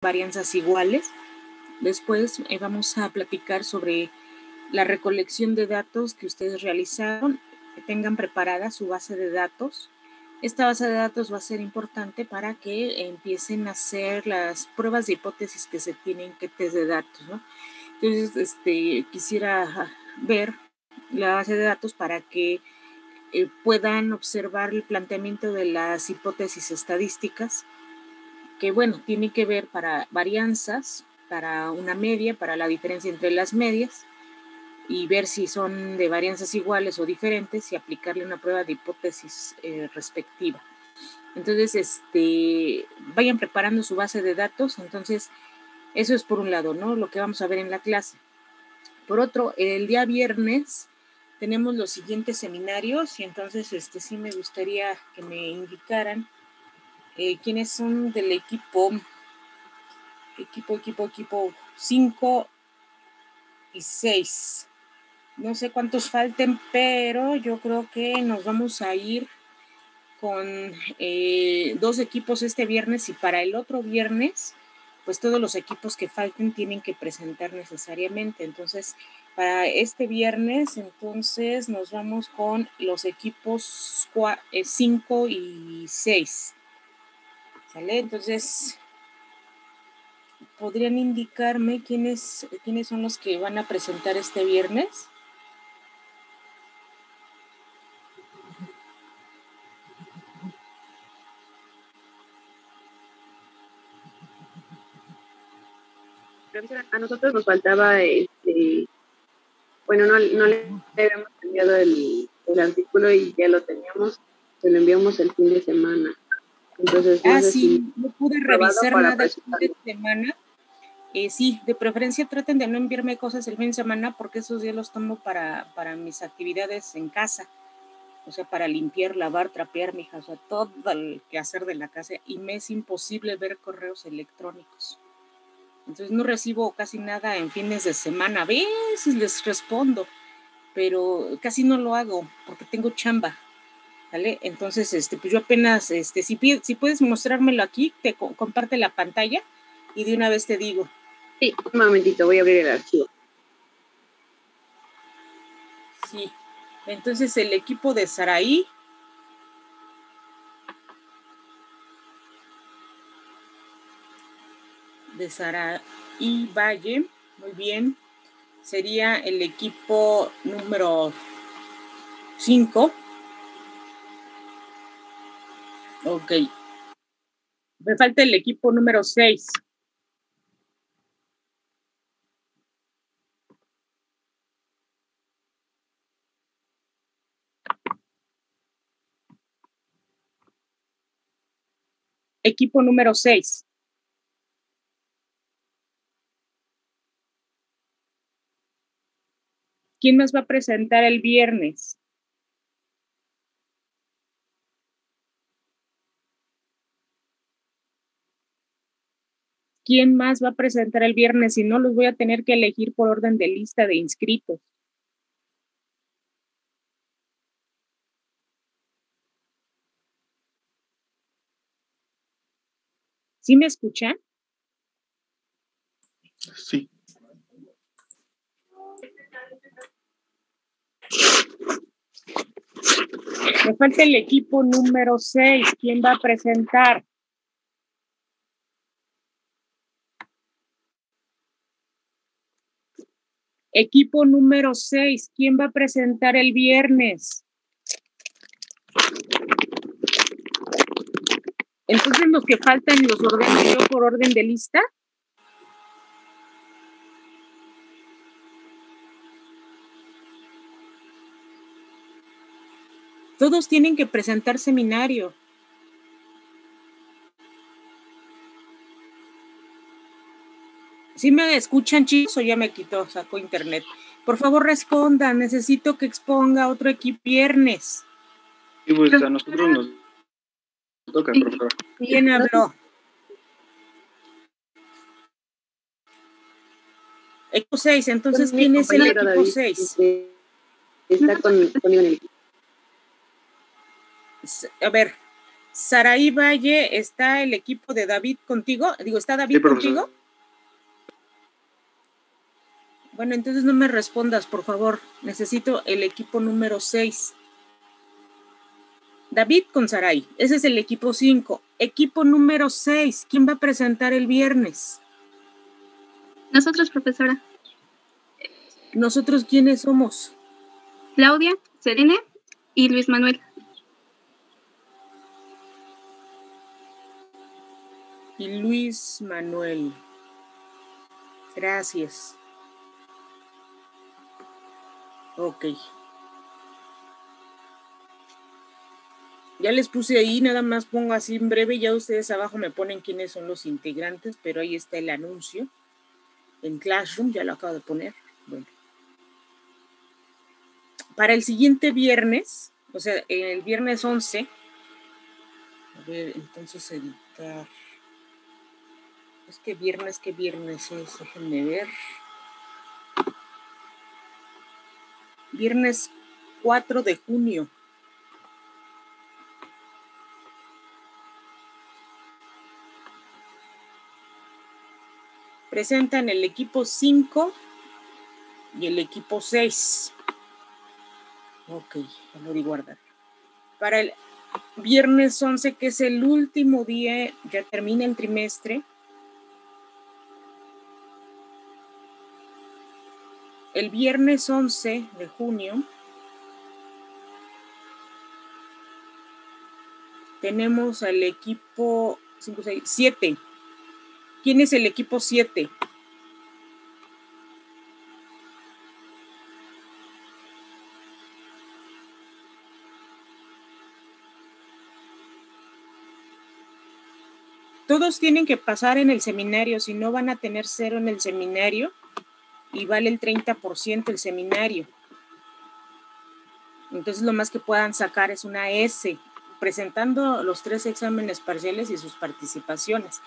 varianzas iguales. Después vamos a platicar sobre la recolección de datos que ustedes realizaron, que tengan preparada su base de datos. Esta base de datos va a ser importante para que empiecen a hacer las pruebas de hipótesis que se tienen que test de datos, ¿no? Entonces, quisiera ver la base de datos para que puedan observar el planteamiento de las hipótesis estadísticas, que bueno, tiene que ver para varianzas, para una media, para la diferencia entre las medias, y ver si son de varianzas iguales o diferentes y aplicarle una prueba de hipótesis respectiva. Entonces, vayan preparando su base de datos. Entonces, eso es por un lado, ¿no? Lo que vamos a ver en la clase. Por otro, el día viernes tenemos los siguientes seminarios y entonces sí me gustaría que me indicaran quiénes son del equipo 5 y 6. No sé cuántos falten, pero yo creo que nos vamos a ir con 2 equipos este viernes, y para el otro viernes, pues todos los equipos que falten tienen que presentar necesariamente. Entonces, para este viernes, entonces nos vamos con los equipos 5 y 6. ¿Sale? Entonces, ¿podrían indicarme quiénes son los que van a presentar este viernes? A nosotros nos faltaba, bueno, no le habíamos enviado el artículo y ya lo teníamos, se lo enviamos el fin de semana. Entonces, no sé si no pude revisar nada el fin de semana. Sí, de preferencia traten de no enviarme cosas el fin de semana, porque esos días los tomo para mis actividades en casa. O sea, para limpiar, lavar, trapear, mija, o sea, todo el quehacer de la casa, y me es imposible ver correos electrónicos. Entonces no recibo casi nada en fines de semana. A veces les respondo, pero casi no lo hago porque tengo chamba, ¿vale? Entonces, pues yo apenas, si puedes mostrármelo aquí, te comparte la pantalla y de una vez te digo. Sí, un momentito, voy a abrir el archivo. Sí, entonces el equipo de Saraí Valle, muy bien, sería el equipo número 5. Ok. Me falta el equipo número 6. Equipo número 6. ¿Quién más va a presentar el viernes? ¿Quién más va a presentar el viernes? Si no, los voy a tener que elegir por orden de lista de inscritos. ¿Sí me escuchan? Sí. Me falta el equipo número 6. ¿Quién va a presentar? Equipo número 6. ¿Quién va a presentar el viernes? Entonces, los que faltan los ordeno yo por orden de lista. Todos tienen que presentar seminario. ¿Sí me escuchan, chicos, o ya me quitó, sacó internet? Por favor, respondan. Necesito que exponga otro equipo viernes. Y pues a nosotros nos toca, profesor. ¿Quién habló? Equipo 6. Entonces, ¿quién es el equipo 6? Está conmigo en el equipo. A ver, Saraí Valle, ¿está el equipo de David contigo? Digo, ¿está David contigo? Bueno, entonces no me respondas, por favor. Necesito el equipo número 6. David con Saraí. Ese es el equipo 5. Equipo número 6. ¿Quién va a presentar el viernes? Nosotros, profesora. ¿Nosotros quiénes somos? Claudia, Serene y Luis Manuel. Y Luis Manuel. Gracias. Ok. Ya les puse ahí, nada más pongo así en breve, ya ustedes abajo me ponen quiénes son los integrantes, pero ahí está el anuncio. En Classroom, ya lo acabo de poner. Bueno. Para el siguiente viernes, o sea, el viernes 11, a ver, entonces editar. ¿Qué viernes es? Déjenme ver. Viernes 4 de junio. Presentan el equipo 5 y el equipo 6. Ok, ya lo di guardar. Para el viernes 11, que es el último día, ya termina el trimestre. El viernes 11 de junio tenemos al equipo 5, 6, 7. ¿Quién es el equipo 7? Todos tienen que pasar en el seminario, si no van a tener 0 en el seminario y vale el 30% el seminario. Entonces lo más que puedan sacar es una S, presentando los 3 exámenes parciales y sus participaciones.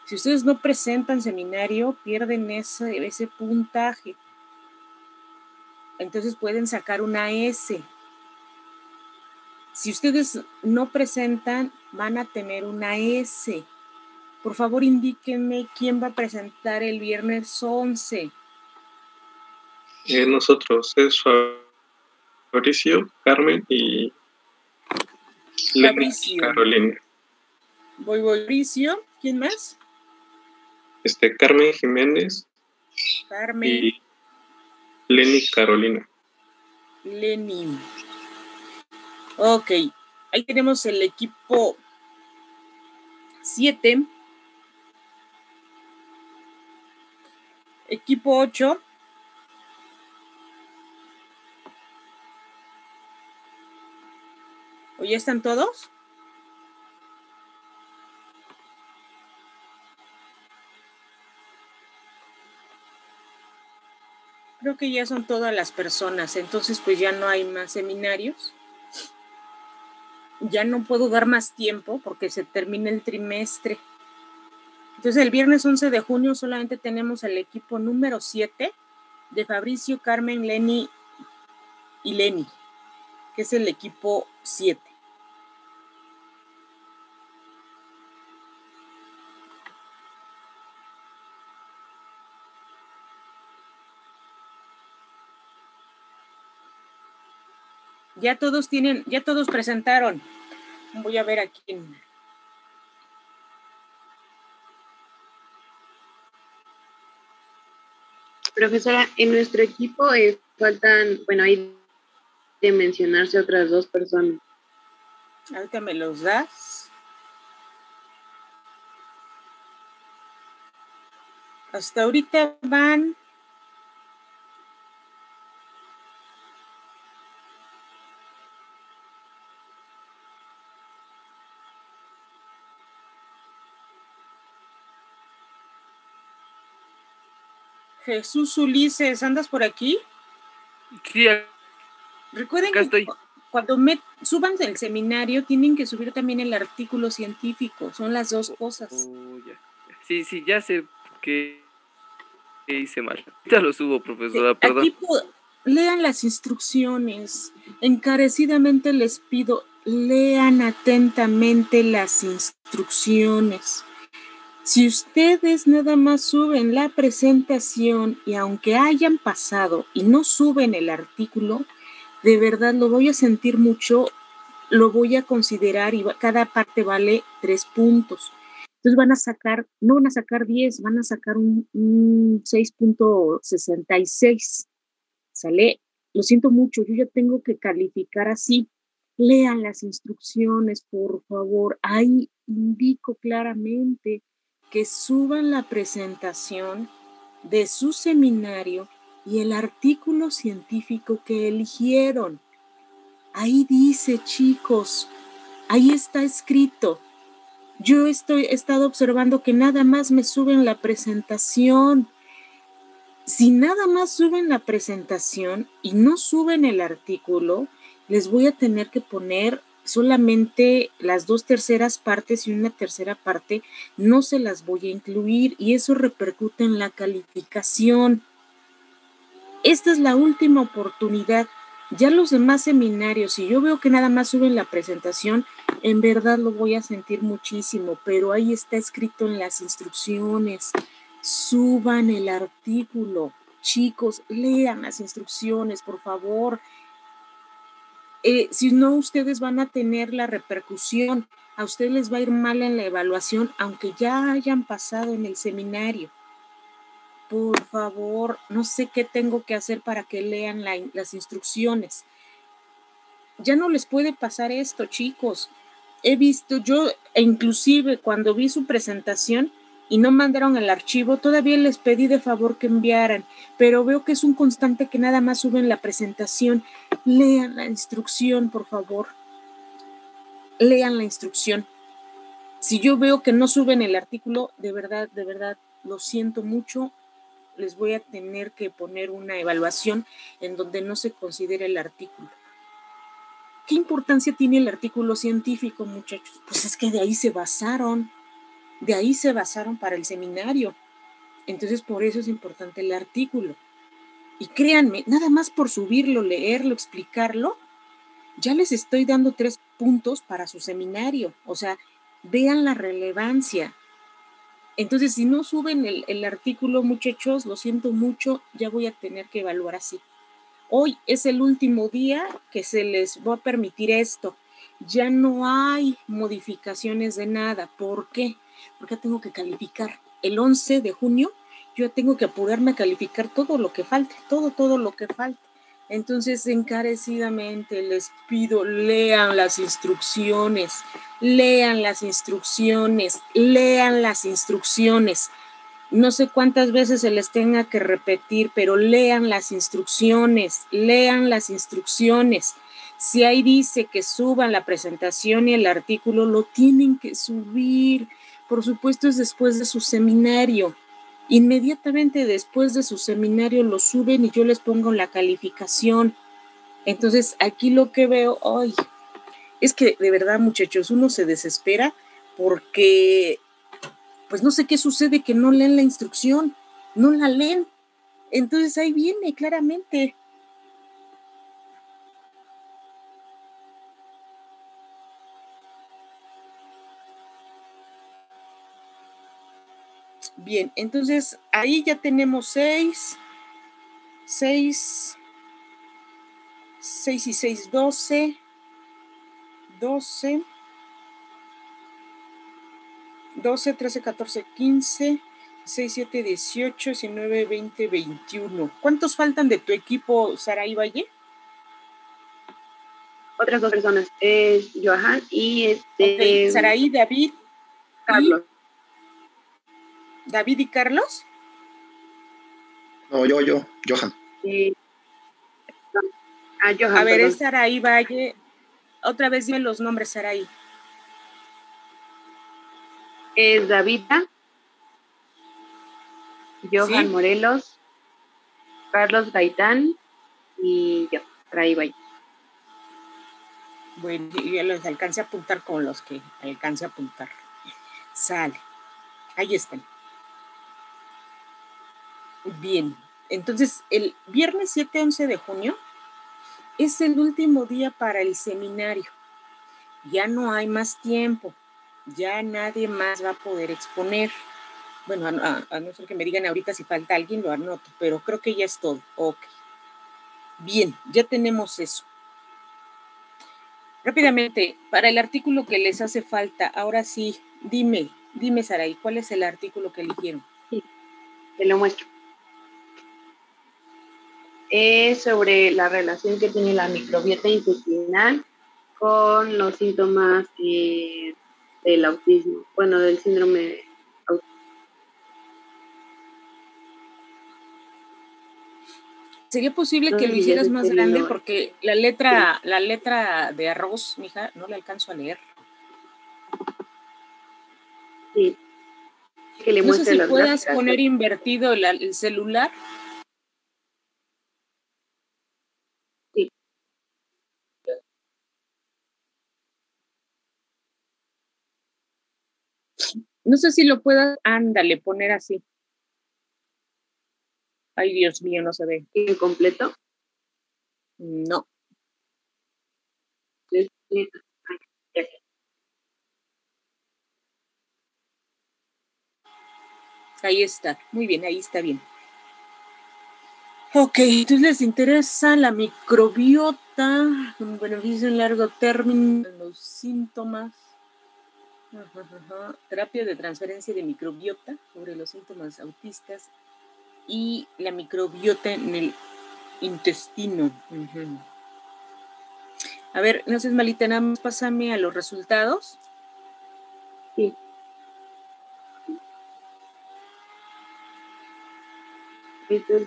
Si ustedes no presentan seminario, pierden ese puntaje. Entonces pueden sacar una S. Si ustedes no presentan, van a tener una S. Por favor, indíquenme quién va a presentar el viernes 11. Nosotros, es Fabricio, Carmen y Fabricio. Carolina. Voy, Fabricio. ¿Quién más? Carmen Jiménez. Carmen. Y Lenny Carolina. Lenny. Ok. Ahí tenemos el equipo 7. Equipo 8. ¿O ya están todos? Creo que ya son todas las personas, entonces pues ya no hay más seminarios. Ya no puedo dar más tiempo porque se termina el trimestre. Entonces el viernes 11 de junio solamente tenemos el equipo número 7 de Fabricio, Carmen, Lenny y Lenny, que es el equipo 7. Ya todos presentaron. Voy a ver a quién. Profesora, en nuestro equipo faltan, bueno, hay de mencionarse otras 2 personas. Ahorita me los das. Hasta ahorita van Jesús Ulises, ¿andas por aquí? Sí, Recuerden acá estoy. Que cuando suban el seminario, tienen que subir también el artículo científico. Son las 2 cosas. Ya. Sí, ya sé que hice mal. Ya lo subo, profesora, perdón. Aquí lean las instrucciones. Encarecidamente les pido, lean atentamente las instrucciones. Si ustedes nada más suben la presentación y aunque hayan pasado y no suben el artículo, de verdad lo voy a sentir mucho, lo voy a considerar y cada parte vale 3 puntos. Entonces no van a sacar 10, van a sacar un 6.66. ¿Sale? Lo siento mucho, yo ya tengo que calificar así. Lean las instrucciones, por favor. Ahí indico claramente que suban la presentación de su seminario y el artículo científico que eligieron. Ahí dice, chicos, ahí está escrito. Yo he estado observando que nada más me suben la presentación. Si nada más suben la presentación y no suben el artículo, les voy a tener que poner solamente las 2/3 partes y una tercera parte, no se las voy a incluir y eso repercute en la calificación. Esta es la última oportunidad. Ya los demás seminarios, si yo veo que nada más suben la presentación, en verdad lo voy a sentir muchísimo, pero ahí está escrito en las instrucciones. Suban el artículo. Chicos, lean las instrucciones, por favor. Si no, ustedes van a tener la repercusión. A ustedes les va a ir mal en la evaluación, aunque ya hayan pasado en el seminario. Por favor, no sé qué tengo que hacer para que lean las instrucciones. Ya no les puede pasar esto, chicos. He visto, yo inclusive cuando vi su presentación y no mandaron el archivo, todavía les pedí de favor que enviaran, pero veo que es un constante que nada más suben la presentación. Lean la instrucción, por favor. Lean la instrucción. Si yo veo que no suben el artículo, de verdad, lo siento mucho. Les voy a tener que poner una evaluación en donde no se considere el artículo. ¿Qué importancia tiene el artículo científico, muchachos? Pues es que de ahí se basaron para el seminario. Entonces, por eso es importante el artículo. Y créanme, nada más por subirlo, leerlo, explicarlo, ya les estoy dando 3 puntos para su seminario. O sea, vean la relevancia. Entonces, si no suben el artículo, muchachos, lo siento mucho, ya voy a tener que evaluar así. Hoy es el último día que se les va a permitir esto. Ya no hay modificaciones de nada. ¿Por qué? Porque tengo que calificar. El 11 de junio yo tengo que apurarme a calificar todo lo que falte, todo lo que falte. Entonces, encarecidamente les pido, lean las instrucciones. No sé cuántas veces se les tenga que repetir, pero lean las instrucciones. Si ahí dice que suban la presentación y el artículo, lo tienen que subir. Por supuesto, es después de su seminario. Inmediatamente después de su seminario lo suben y yo les pongo la calificación. Entonces, aquí lo que veo hoy es que de verdad, muchachos, uno se desespera porque pues no sé qué sucede, que no leen la instrucción, no la leen. Entonces ahí viene claramente. Bien, entonces ahí ya tenemos 6 y 6, 12, 13, 14, 15, 16, 17, 18, 19, 20, 21. ¿Cuántos faltan de tu equipo, Saraí Valle? Otras 2 personas, es Johan y Okay. Saraí, David, Carlos. ¿David y Carlos? No, Johan. Johan, a ver, perdón. Es Saraí Valle. Otra vez dime los nombres, Saraí. Es Davida, Johan, ¿sí? Morelos, Carlos Gaitán y yo, Saraí Valle. Bueno, yo los alcancé a apuntar con los que alcancé a apuntar. Sale. Ahí están. Bien. Entonces, el viernes 7-11 de junio es el último día para el seminario. ya no hay más tiempo, ya nadie más va a poder exponer. Bueno, a no ser que me digan ahorita si falta alguien, lo anoto, pero creo que ya es todo. Ok. Bien, ya tenemos eso. Rápidamente, para el artículo que les hace falta, ahora sí, dime, Saraí, ¿cuál es el artículo que eligieron? Sí, te lo muestro. Es sobre la relación que tiene la microbiota intestinal con los síntomas del autismo, bueno, del síndrome autista. ¿Sería posible que lo hicieras más grande? Porque la letra de arroz, mija, no la alcanzo a leer. Sí. Que le no sé si las puedas gráficas, poner invertido el celular. Sí. No sé si lo puedas, ándale, poner así. Ay, Dios mío, no se ve. ¿Incompleto? No. Ahí está, muy bien, ahí está bien. Ok, entonces les interesa la microbiota, como beneficio en largo término, los síntomas, terapia de transferencia de microbiota sobre los síntomas autistas y la microbiota en el intestino. A ver, no seas malita, nada más pásame a los resultados. Sí.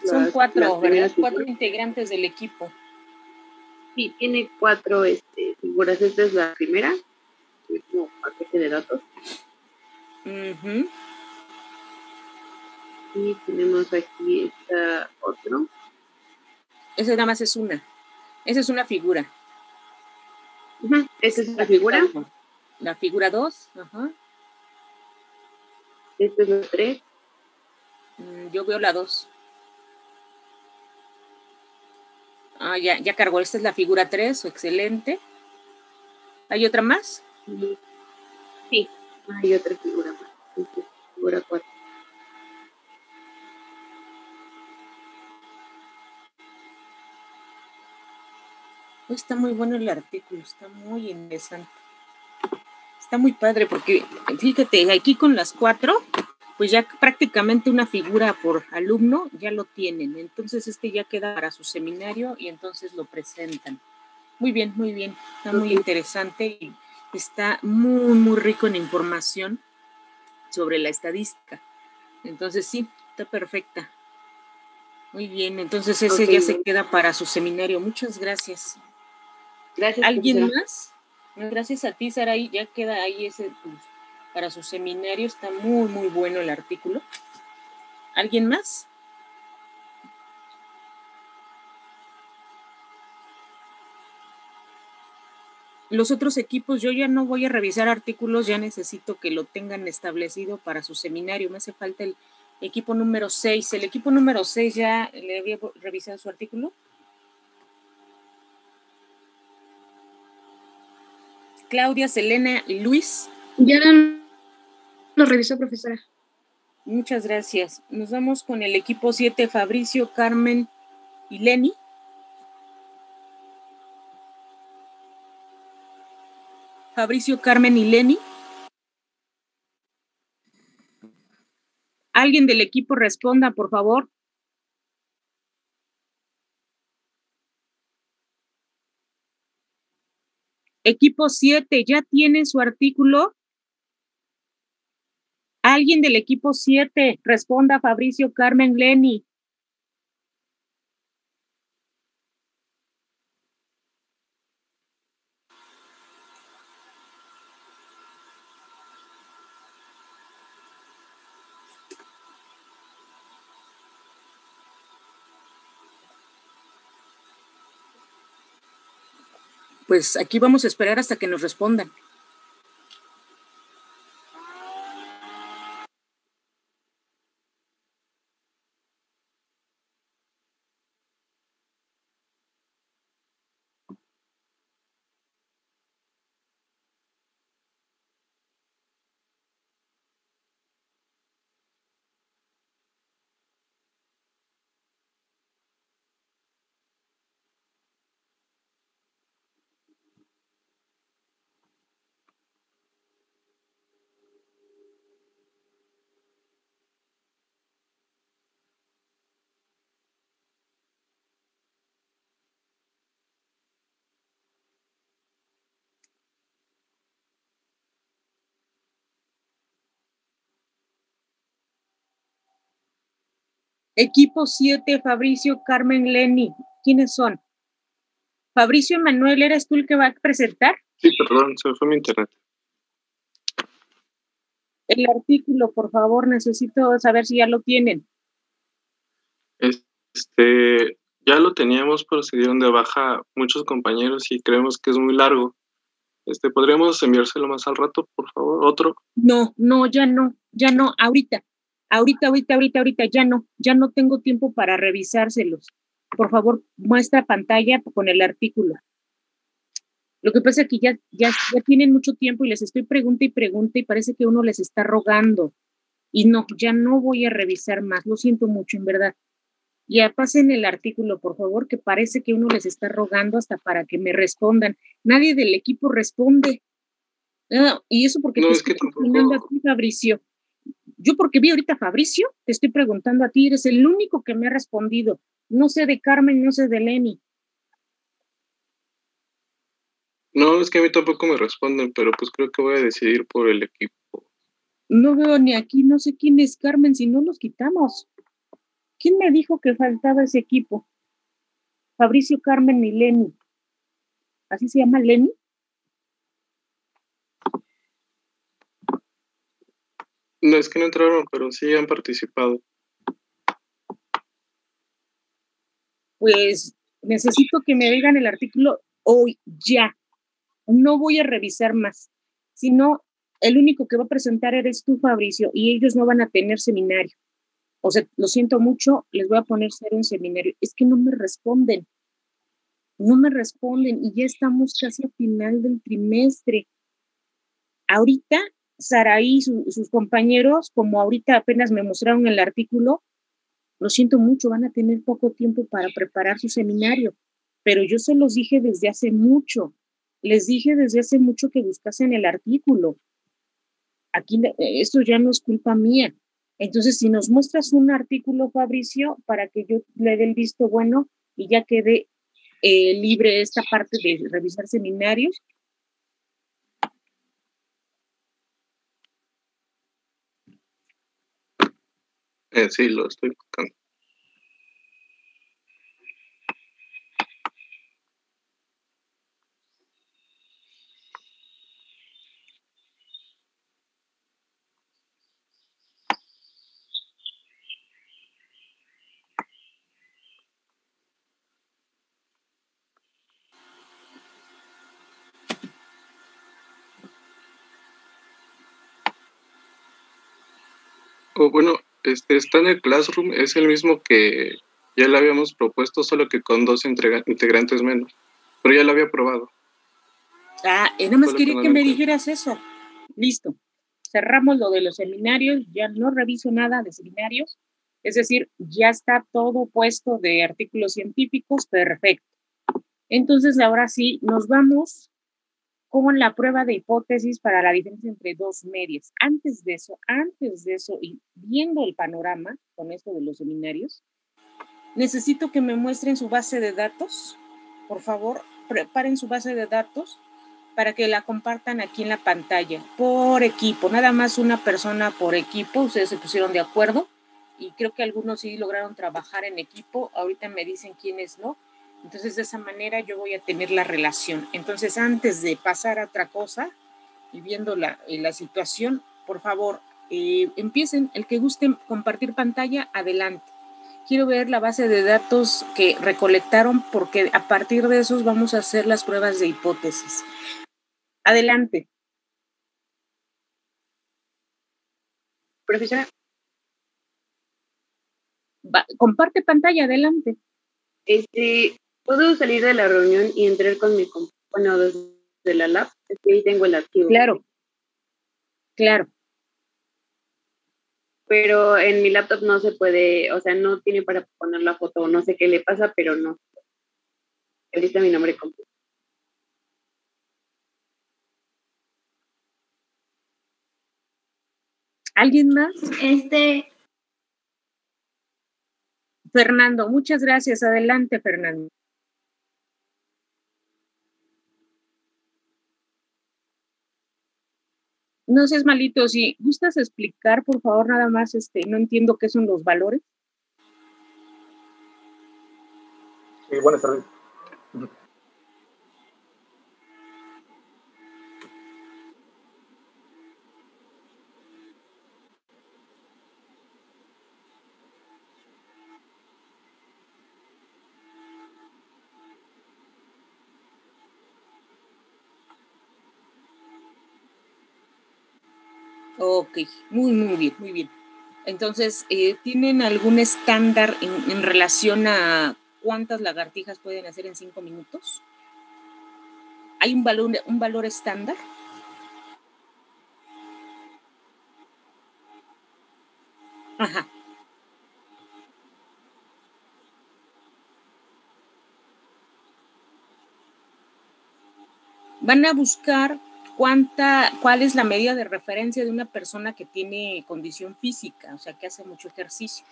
Son 4, ¿verdad? 4 integrantes del equipo. Sí, tiene 4 figuras. Esta es la primera, como paquete de datos. Y tenemos aquí esta otro. Esa nada más es una. Esa es una figura. Esta es la figura. La figura 2. Ajá. Esta es la 3. Yo veo la 2. Ah, ya cargó. Esta es la figura 3. Excelente. ¿Hay otra más? Sí, hay otra figura más. Esta es figura 4. Está muy bueno el artículo. Está muy interesante. Está muy padre porque, fíjate, aquí con las 4, pues ya prácticamente una figura por alumno ya lo tienen. Entonces ya queda para su seminario y entonces lo presentan. Muy bien, muy bien. Está muy interesante y está muy, muy rico en información sobre la estadística. Entonces sí, está perfecta. Muy bien, entonces ese ya se queda para su seminario. Muchas gracias. Gracias. ¿Alguien profesora. más? Gracias a ti, Saraí, ya queda ahí ese para su seminario. Está muy, muy bueno el artículo. ¿Alguien más? Los otros equipos, yo ya no voy a revisar artículos, ya necesito que lo tengan establecido para su seminario. Me hace falta el equipo número 6. ¿El equipo número 6 ya le había revisado su artículo? Claudia, Selena y Luis. Ya lo revisó, profesora. Muchas gracias. Nos vamos con el equipo 7, Fabricio, Carmen y Lenny. Fabricio, Carmen y Lenny. Alguien del equipo responda, por favor. Equipo 7, ¿ya tiene su artículo? Alguien del equipo 7, responda, Fabricio, Carmen, Lenny. Pues aquí vamos a esperar hasta que nos respondan. Equipo 7, Fabricio, Carmen, Lenny. ¿Quiénes son? Fabricio Emanuel, ¿eres tú el que va a presentar? Sí, perdón, se me fue mi internet. El artículo, por favor, necesito saber si ya lo tienen. Ya lo teníamos, pero se dieron de baja muchos compañeros y creemos que es muy largo. ¿Podríamos enviárselo más al rato, por favor? ¿Otro? No, ya no, ahorita, ya no tengo tiempo para revisárselos. Por favor, muestra pantalla con el artículo. Lo que pasa es que ya tienen mucho tiempo y les estoy pregunta y parece que uno les está rogando. Y no, ya no voy a revisar más, lo siento mucho, en verdad. Ya pasen el artículo, por favor, que parece que uno les está rogando hasta para que me respondan. Nadie del equipo responde. Y eso porque no, te es que estoy preguntando a ti, Fabricio. Yo porque vi ahorita a Fabricio, te estoy preguntando a ti, eres el único que me ha respondido. No sé de Carmen, no sé de Lenny. No, es que a mí tampoco me responden, pero pues creo que voy a decidir por el equipo. No veo ni aquí, no sé quién es Carmen, si no los quitamos. ¿Quién me dijo que faltaba ese equipo? Fabricio, Carmen y Lenny. ¿Así se llama Lenny? No, es que no entraron, pero sí han participado. Pues necesito que me digan el artículo hoy, ya. No voy a revisar más. Si no, el único que va a presentar eres tú, Fabricio, y ellos no van a tener seminario. O sea, lo siento mucho, les voy a poner cero en seminario. Es que no me responden y ya estamos casi a final del trimestre. Ahorita, Saraí y sus compañeros, como ahorita apenas me mostraron el artículo, lo siento mucho, van a tener poco tiempo para preparar su seminario, pero yo se los dije desde hace mucho, les dije desde hace mucho que buscasen el artículo. Aquí esto ya no es culpa mía. Entonces, si nos muestras un artículo, Fabricio, para que yo le dé el visto bueno y ya quede libre esta parte de revisar seminarios. Sí, lo estoy buscando. Bueno, está en el Classroom, es el mismo que ya le habíamos propuesto, solo que con 2 integrantes menos, pero ya lo había probado. Nada más quería que me dijeras eso. Listo. Cerramos lo de los seminarios, ya no reviso nada de seminarios, es decir, ya está todo puesto de artículos científicos, perfecto. Entonces, ahora sí, nos vamos con la prueba de hipótesis para la diferencia entre dos medias. Antes de eso, y viendo el panorama con esto de los seminarios, necesito que me muestren su base de datos. Por favor, preparen su base de datos para que la compartan aquí en la pantalla, por equipo, nada más una persona por equipo, ustedes se pusieron de acuerdo y creo que algunos sí lograron trabajar en equipo, ahorita me dicen quiénes no, entonces de esa manera yo voy a tener la relación. Entonces antes de pasar a otra cosa y viendo la situación, por favor, empiecen, el que guste compartir pantalla, adelante. Quiero ver la base de datos que recolectaron porque a partir de esos vamos a hacer las pruebas de hipótesis. Adelante. Profesora. Comparte pantalla, adelante. ¿Puedo salir de la reunión y entrar con mi compañero desde la lab? Es que ahí tengo el archivo. Claro. Pero en mi laptop no se puede, o sea, no tiene para poner la foto, no sé qué le pasa, pero no. Ahí está mi nombre completo. ¿Alguien más? Fernando, muchas gracias. Adelante, Fernando. No seas malito, si gustas explicar, por favor, nada más, no entiendo qué son los valores. Buenas tardes. Ok, muy bien, muy bien. Entonces, ¿tienen algún estándar en relación a cuántas lagartijas pueden hacer en 5 minutos? ¿Hay un valor estándar? Ajá. Van a buscar cuál es la medida de referencia de una persona que tiene condición física, o sea, que hace mucho ejercicio.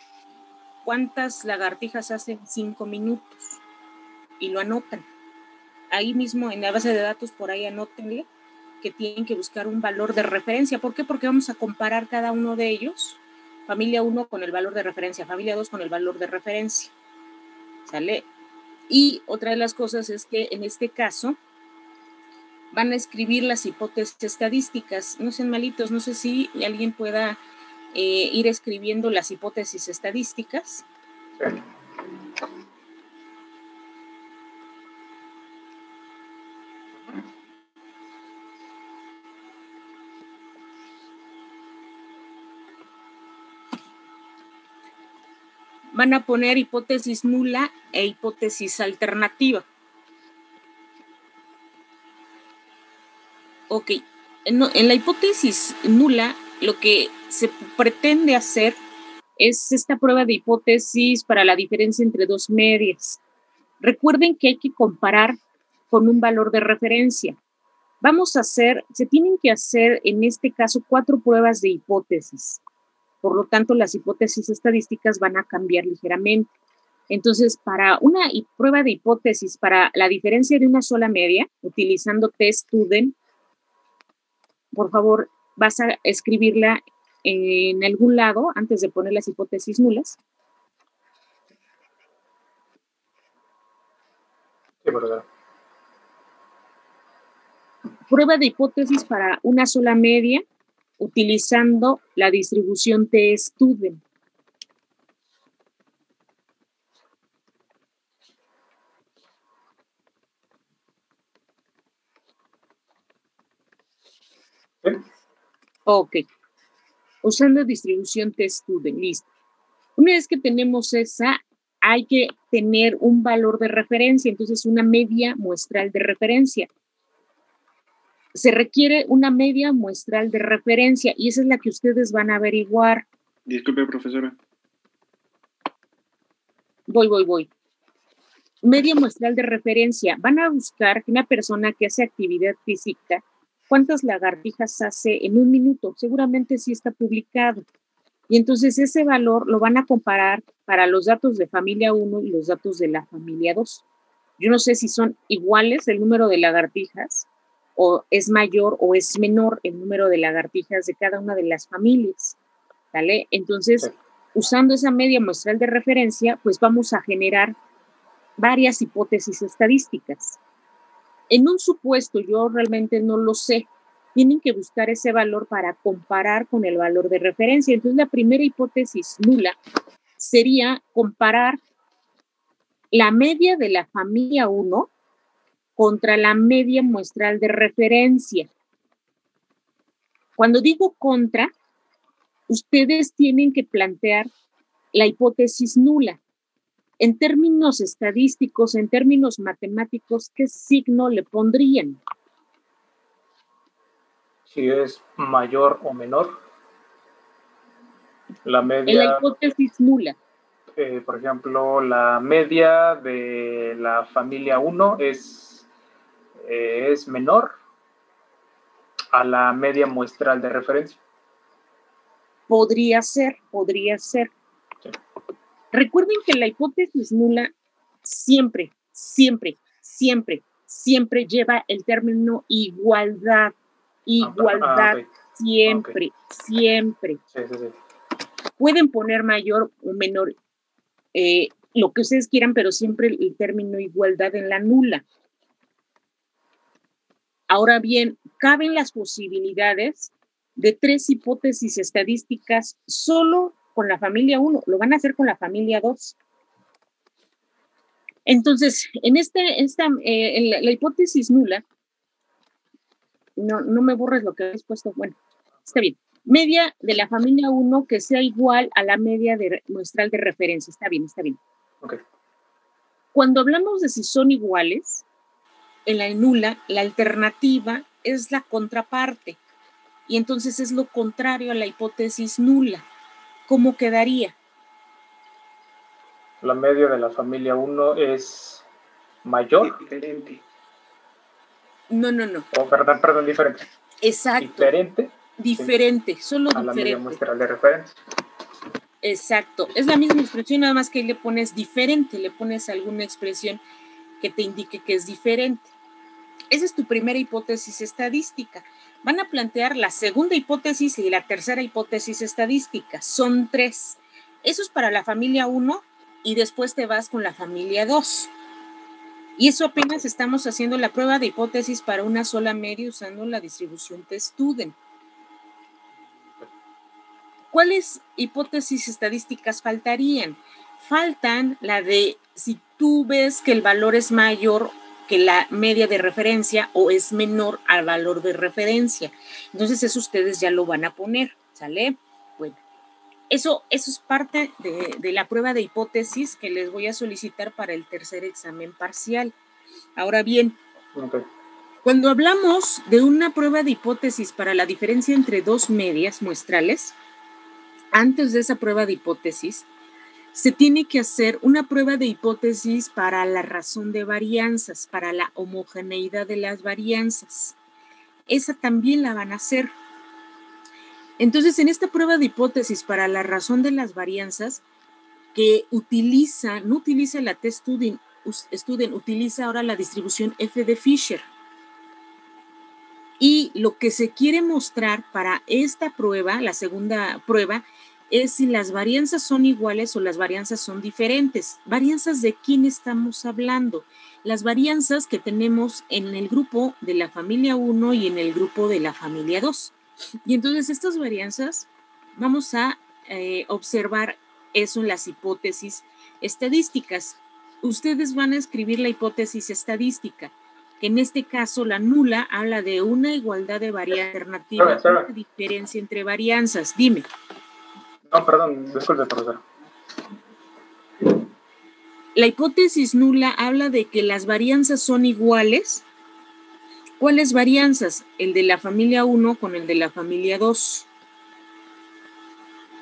¿Cuántas lagartijas hace en 5 minutos? Y lo anotan. Ahí mismo en la base de datos, por ahí anótenle que tienen que buscar un valor de referencia. ¿Por qué? Porque vamos a comparar cada uno de ellos, familia 1 con el valor de referencia, familia 2 con el valor de referencia. ¿Sale? Y otra de las cosas es que en este caso van a escribir las hipótesis estadísticas. No sean malitos, no sé si alguien pueda ir escribiendo las hipótesis estadísticas. Sí. Van a poner hipótesis nula e hipótesis alternativa. Ok, en la hipótesis nula lo que se pretende hacer es esta prueba de hipótesis para la diferencia entre dos medias. Recuerden que hay que comparar con un valor de referencia. Se tienen que hacer en este caso 4 pruebas de hipótesis. Por lo tanto, las hipótesis estadísticas van a cambiar ligeramente. Entonces, para una prueba de hipótesis para la diferencia de una sola media, utilizando testudent, por favor, vas a escribirla en algún lado antes de poner las hipótesis nulas. Sí, profesor. Prueba de hipótesis para una sola media, utilizando la distribución t-student. ¿Sí? Ok. Usando distribución t-student, listo. Una vez que tenemos esa, hay que tener un valor de referencia, entonces una media muestral de referencia. Se requiere una media muestral de referencia y esa es la que ustedes van a averiguar. Disculpe, profesora. Voy. Media muestral de referencia. Van a buscar que una persona que hace actividad física, ¿cuántas lagartijas hace en un minuto? Seguramente sí está publicado. Y entonces ese valor lo van a comparar para los datos de familia 1 y los datos de la familia 2. Yo no sé si son iguales el número de lagartijas o es mayor o es menor el número de lagartijas de cada una de las familias, ¿vale? Entonces, sí, usando esa media muestral de referencia, pues vamos a generar varias hipótesis estadísticas. En un supuesto, yo realmente no lo sé, tienen que buscar ese valor para comparar con el valor de referencia. Entonces, la primera hipótesis nula sería comparar la media de la familia 1 contra la media muestral de referencia. Cuando digo contra, ustedes tienen que plantear la hipótesis nula. En términos estadísticos, en términos matemáticos, ¿qué signo le pondrían? Si es mayor o menor. La media. En la hipótesis nula. Por ejemplo, la media de la familia 1 es menor a la media muestral de referencia. Podría ser. Sí. Recuerden que la hipótesis nula siempre lleva el término igualdad. Okay. Siempre. Sí. Sí. Pueden poner mayor o menor lo que ustedes quieran, pero siempre el término igualdad en la nula. Ahora bien, caben las posibilidades de 3 hipótesis estadísticas solo con la familia 1, lo van a hacer con la familia 2. Entonces, en la hipótesis nula, no me borres lo que habéis puesto, bueno, está bien. Media de la familia 1 que sea igual a la media muestral de referencia, está bien. Okay. Cuando hablamos de si son iguales, en la nula, la alternativa es la contraparte, y entonces es lo contrario a la hipótesis nula. ¿Cómo quedaría? La media de la familia 1 es mayor. Diferente. No. Oh, perdón, diferente. Exacto. Diferente, sí. Solo a diferente. La media muestral de referencia. Exacto. Es la misma expresión, nada más que ahí le pones diferente, le pones alguna expresión que te indique que es diferente. Esa es tu primera hipótesis estadística. Van a plantear la segunda hipótesis y la tercera hipótesis estadística. Son 3. Eso es para la familia 1 y después te vas con la familia 2. Y eso apenas estamos haciendo la prueba de hipótesis para una sola media usando la distribución T-Student. ¿Cuáles hipótesis estadísticas faltarían? Faltan la de si tú ves que el valor es mayor que la media de referencia o es menor al valor de referencia. Entonces eso ustedes ya lo van a poner, ¿sale? Bueno, eso es parte de la prueba de hipótesis que les voy a solicitar para el tercer examen parcial. Ahora bien, cuando hablamos de una prueba de hipótesis para la diferencia entre 2 medias muestrales, antes de esa prueba de hipótesis, se tiene que hacer una prueba de hipótesis para la razón de varianzas, para la homogeneidad de las varianzas. Esa también la van a hacer. Entonces, en esta prueba de hipótesis para la razón de las varianzas, que no utiliza la T-Student, utiliza ahora la distribución F de Fisher. Y lo que se quiere mostrar para esta prueba, la segunda prueba, es si las varianzas son iguales o las varianzas son diferentes. ¿Varianzas de quién estamos hablando? Las varianzas que tenemos en el grupo de la familia 1 y en el grupo de la familia 2. Y entonces estas varianzas, vamos a observar eso en las hipótesis estadísticas. Ustedes van a escribir la hipótesis estadística, que en este caso la nula habla de una igualdad de varianza alternativa, una diferencia entre varianzas. Dime. No, perdón, disculpe, profesor. La hipótesis nula habla de que las varianzas son iguales. ¿Cuáles varianzas? El de la familia 1 con el de la familia 2.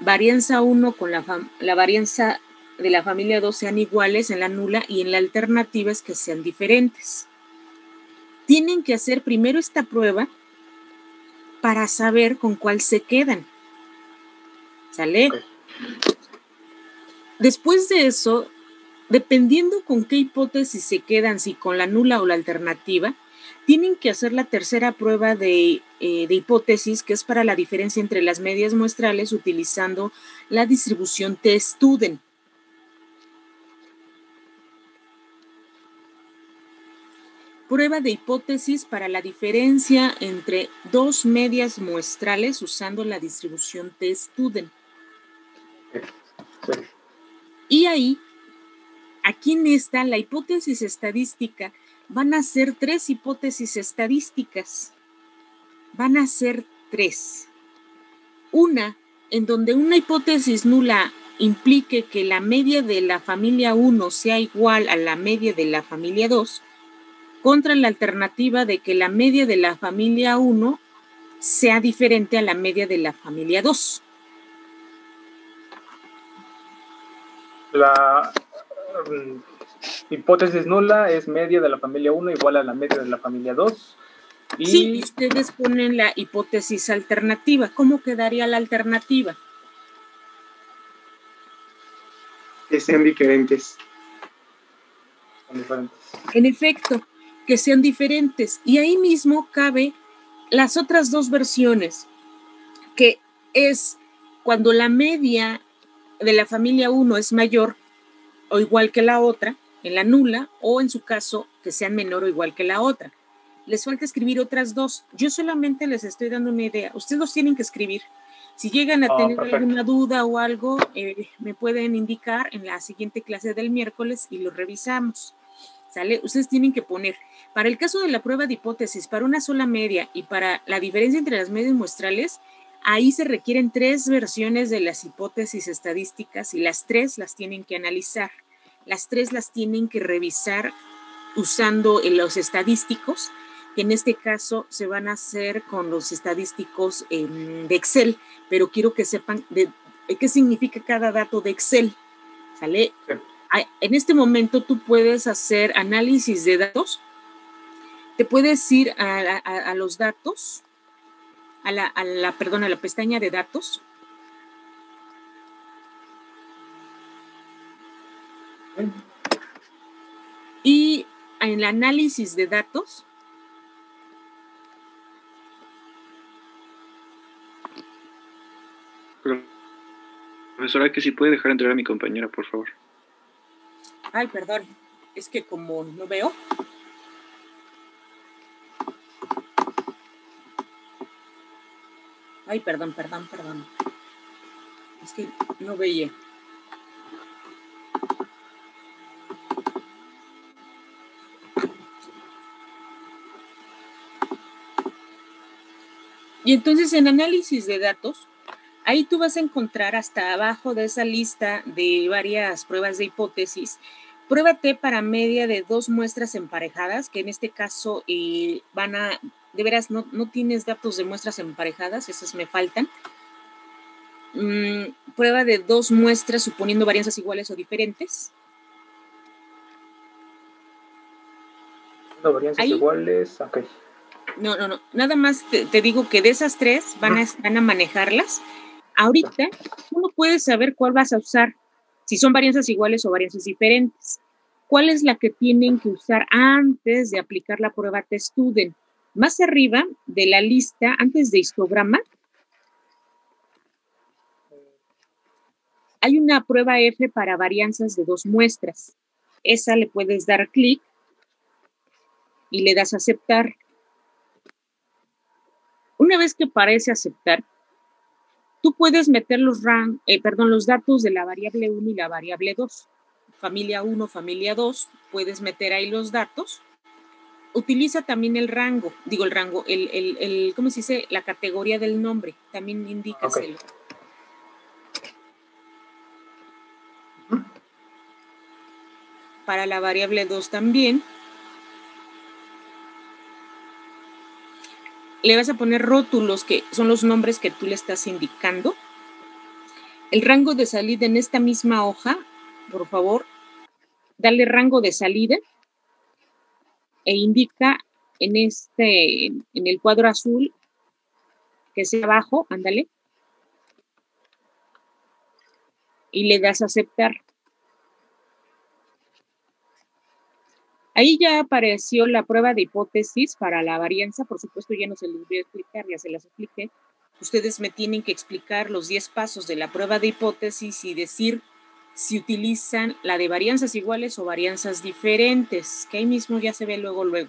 Varianza 1 con la varianza de la familia 2 sean iguales en la nula y en la alternativa es que sean diferentes. Tienen que hacer primero esta prueba para saber con cuál se quedan. ¿Sale? Okay. Después de eso, dependiendo con qué hipótesis se quedan, si con la nula o la alternativa, tienen que hacer la tercera prueba de hipótesis, que es para la diferencia entre las medias muestrales utilizando la distribución T-Student. Prueba de hipótesis para la diferencia entre 2 medias muestrales usando la distribución T-Student. Sí. Y ahí, aquí en esta, la hipótesis estadística, van a ser 3 hipótesis estadísticas. Van a ser 3. Una, en donde una hipótesis nula implique que la media de la familia 1 sea igual a la media de la familia 2, contra la alternativa de que la media de la familia 1 sea diferente a la media de la familia 2. La hipótesis nula es media de la familia 1 igual a la media de la familia 2. Y sí, ustedes ponen la hipótesis alternativa. ¿Cómo quedaría la alternativa? Que sean diferentes. En efecto, que sean diferentes. Y ahí mismo cabe las otras 2 versiones, que es cuando la media de la familia 1 es mayor o igual que la otra, en la nula, o en su caso, que sean menor o igual que la otra. Les falta escribir otras dos. Yo solamente les estoy dando una idea. Ustedes los tienen que escribir. Si llegan a tener alguna duda o algo, me pueden indicar en la siguiente clase del miércoles y lo revisamos. ¿Sale? Ustedes tienen que poner, para el caso de la prueba de hipótesis, para una sola media y para la diferencia entre las medias muestrales, ahí se requieren 3 versiones de las hipótesis estadísticas y las 3 las tienen que analizar. Las 3 las tienen que revisar usando los estadísticos, que en este caso se van a hacer con los estadísticos de Excel, pero quiero que sepan qué significa cada dato de Excel. ¿Sale? Sí. En este momento tú puedes hacer análisis de datos, te puedes ir a los datos, a la pestaña de datos. Y en el análisis de datos, profesora, que si puede dejar entrar a mi compañera, por favor. Ay, perdón, es que como no veo. Ay, perdón. Es que no veía. Y entonces en análisis de datos, ahí tú vas a encontrar hasta abajo de esa lista de varias pruebas de hipótesis, pruébate para media de 2 muestras emparejadas, que en este caso de veras no tienes datos de muestras emparejadas, esas me faltan. Prueba de 2 muestras suponiendo varianzas iguales o diferentes. No, varianzas iguales, ok. No, nada más te digo que de esas 3 van a manejarlas. Ahorita tú no puedes saber cuál vas a usar, si son varianzas iguales o varianzas diferentes. ¿Cuál es la que tienen que usar antes de aplicar la prueba TestStudent? Más arriba de la lista, antes de histograma, hay una prueba F para varianzas de 2 muestras. Esa le puedes dar clic y le das a aceptar. Una vez que aparece aceptar, tú puedes meter los datos de la variable 1 y la variable 2. Familia 1, familia 2, puedes meter ahí los datos. Utiliza también el rango, ¿cómo se dice? La categoría del nombre, también indícaselo. Okay. Para la variable 2 también. Le vas a poner rótulos, que son los nombres que tú le estás indicando. El rango de salida en esta misma hoja, por favor, dale rango de salida e indica en el cuadro azul que sea abajo, ándale, y le das a aceptar. Ahí ya apareció la prueba de hipótesis para la varianza, por supuesto ya no se les voy a explicar, ya se las expliqué. Ustedes me tienen que explicar los 10 pasos de la prueba de hipótesis y decir si utilizan la de varianzas iguales o varianzas diferentes, que ahí mismo ya se ve luego. Okay.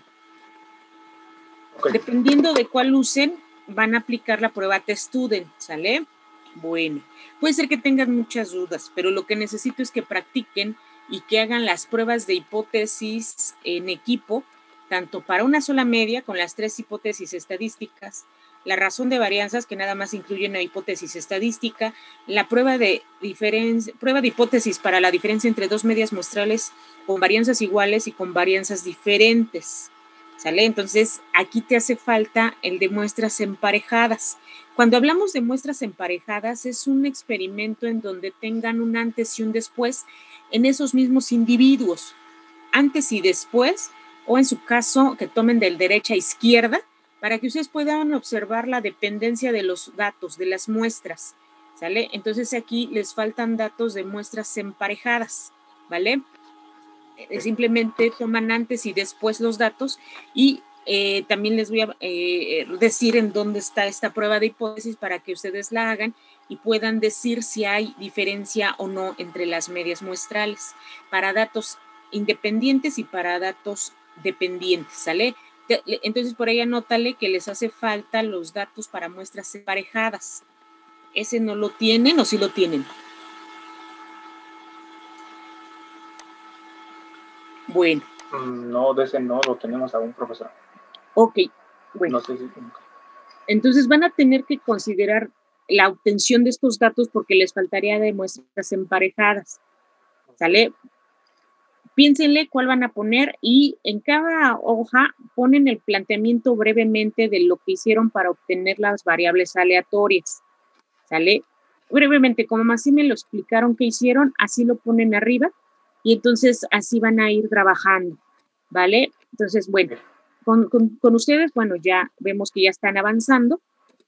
Dependiendo de cuál usen, van a aplicar la prueba TestStudent, ¿sale? Bueno, puede ser que tengan muchas dudas, pero lo que necesito es que practiquen y que hagan las pruebas de hipótesis en equipo, tanto para una sola media con las 3 hipótesis estadísticas, la razón de varianzas que nada más incluye una hipótesis estadística, la prueba de hipótesis para la diferencia entre 2 medias muestrales con varianzas iguales y con varianzas diferentes, ¿sale? Entonces aquí te hace falta el de muestras emparejadas. Cuando hablamos de muestras emparejadas es un experimento en donde tengan un antes y un después en esos mismos individuos, antes y después, o en su caso que tomen de derecha a izquierda, para que ustedes puedan observar la dependencia de los datos, de las muestras, ¿sale? Entonces aquí les faltan datos de muestras emparejadas, ¿vale? Simplemente toman antes y después los datos y también les voy a decir en dónde está esta prueba de hipótesis para que ustedes la hagan y puedan decir si hay diferencia o no entre las medias muestrales para datos independientes y para datos dependientes, ¿sale? Entonces por ahí anótale que les hace falta los datos para muestras emparejadas. ¿Ese no lo tienen o sí lo tienen? Bueno. No, de ese no lo tenemos aún, profesor. Ok, bueno. No sé si... Entonces van a tener que considerar la obtención de estos datos porque les faltaría de muestras emparejadas, ¿sale? Piénsenle cuál van a poner y en cada hoja ponen el planteamiento brevemente de lo que hicieron para obtener las variables aleatorias, ¿sale? Brevemente, como así me lo explicaron que hicieron, así lo ponen arriba y entonces así van a ir trabajando, ¿vale? Entonces, bueno, con ustedes, bueno, ya vemos que ya están avanzando,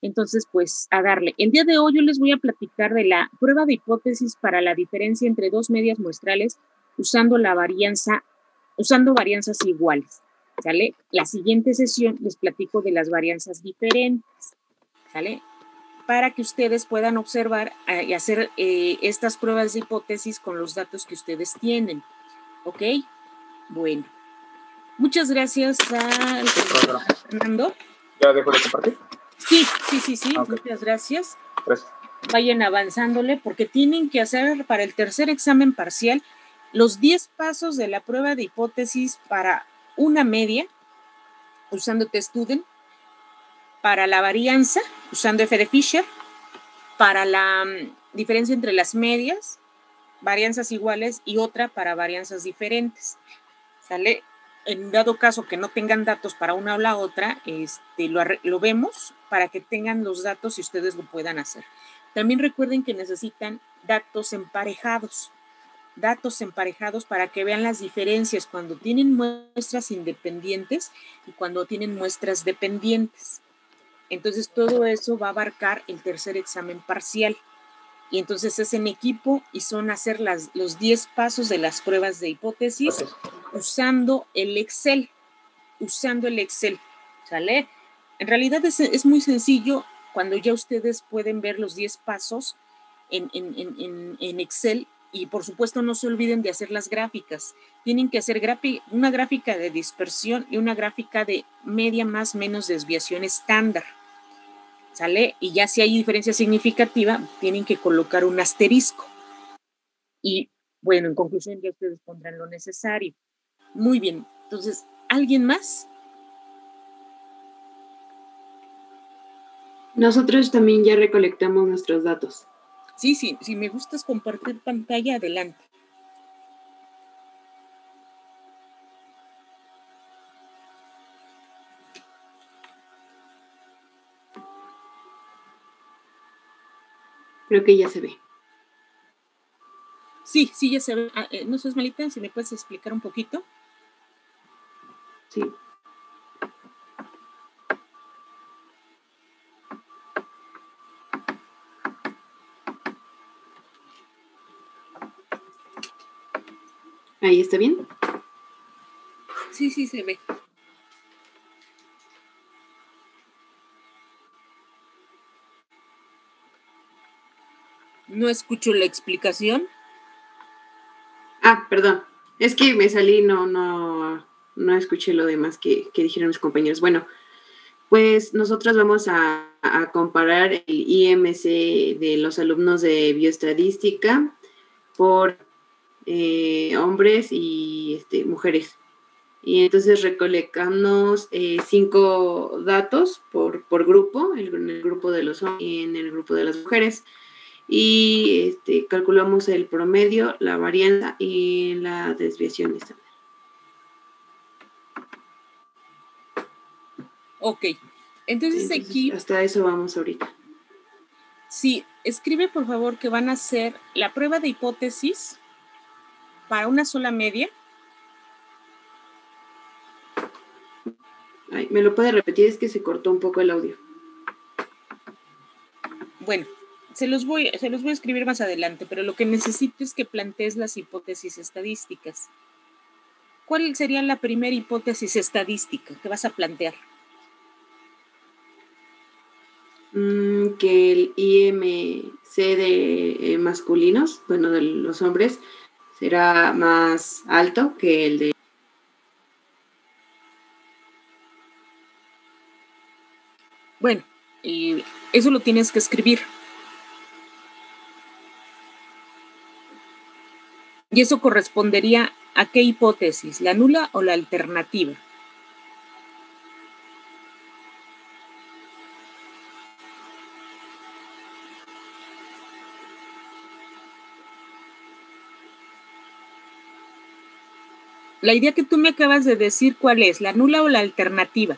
entonces, pues, a darle. El día de hoy yo les voy a platicar de la prueba de hipótesis para la diferencia entre dos medias muestrales usando varianzas iguales, ¿sale? La siguiente sesión les platico de las varianzas diferentes, ¿sale? Para que ustedes puedan observar y hacer estas pruebas de hipótesis con los datos que ustedes tienen, ¿ok? Bueno, muchas gracias a Fernando. ¿Ya dejo de compartir? Sí, okay. Muchas gracias. Gracias. Vayan avanzándole porque tienen que hacer para el tercer examen parcial los 10 pasos de la prueba de hipótesis para una media, usando test-student, para la varianza, usando F de Fisher, para la diferencia entre las medias, varianzas iguales, y otra para varianzas diferentes, ¿sale? En dado caso que no tengan datos para una o la otra, lo vemos para que tengan los datos y ustedes lo puedan hacer. También recuerden que necesitan datos emparejados para que vean las diferencias cuando tienen muestras independientes y cuando tienen muestras dependientes. Entonces, todo eso va a abarcar el tercer examen parcial. Y entonces es en equipo y son hacer los 10 pasos de las pruebas de hipótesis usando el Excel. ¿Sale? En realidad es muy sencillo cuando ya ustedes pueden ver los 10 pasos en Excel. Y por supuesto no se olviden de hacer las gráficas. Tienen que hacer una gráfica de dispersión y una gráfica de media más menos desviación estándar, ¿sale? Y ya si hay diferencia significativa, tienen que colocar un asterisco. Y bueno, en conclusión ya ustedes pondrán lo necesario. Muy bien, entonces, ¿alguien más? Nosotros también ya recolectamos nuestros datos. Sí, si me gustas compartir pantalla, adelante. Creo que ya se ve. Sí, ya se ve. No sé, Esmelita, si me puedes explicar un poquito. Sí. ¿Ahí está bien? Sí, se ve. No escucho la explicación. Perdón. Es que me salí, no escuché lo demás que dijeron mis compañeros. Bueno, pues nosotros vamos a comparar el IMC de los alumnos de bioestadística por hombres y mujeres. Y entonces recolectamos 5 datos por grupo, en el grupo de los hombres y en el grupo de las mujeres. Y calculamos el promedio, la varianza y la desviación. Ok, entonces aquí... Hasta eso vamos ahorita. Sí, escribe por favor que van a hacer la prueba de hipótesis para una sola media. Ay, ¿me lo puede repetir? Es que se cortó un poco el audio. Bueno, se los voy a escribir más adelante, pero lo que necesito es que plantees las hipótesis estadísticas. ¿Cuál sería la primera hipótesis estadística que vas a plantear? Que el IMC C de masculinos, bueno, de los hombres, será más alto que el de... Bueno, y eso lo tienes que escribir. Y eso correspondería a qué hipótesis, la nula o la alternativa. La idea que tú me acabas de decir, ¿cuál es? ¿La nula o la alternativa?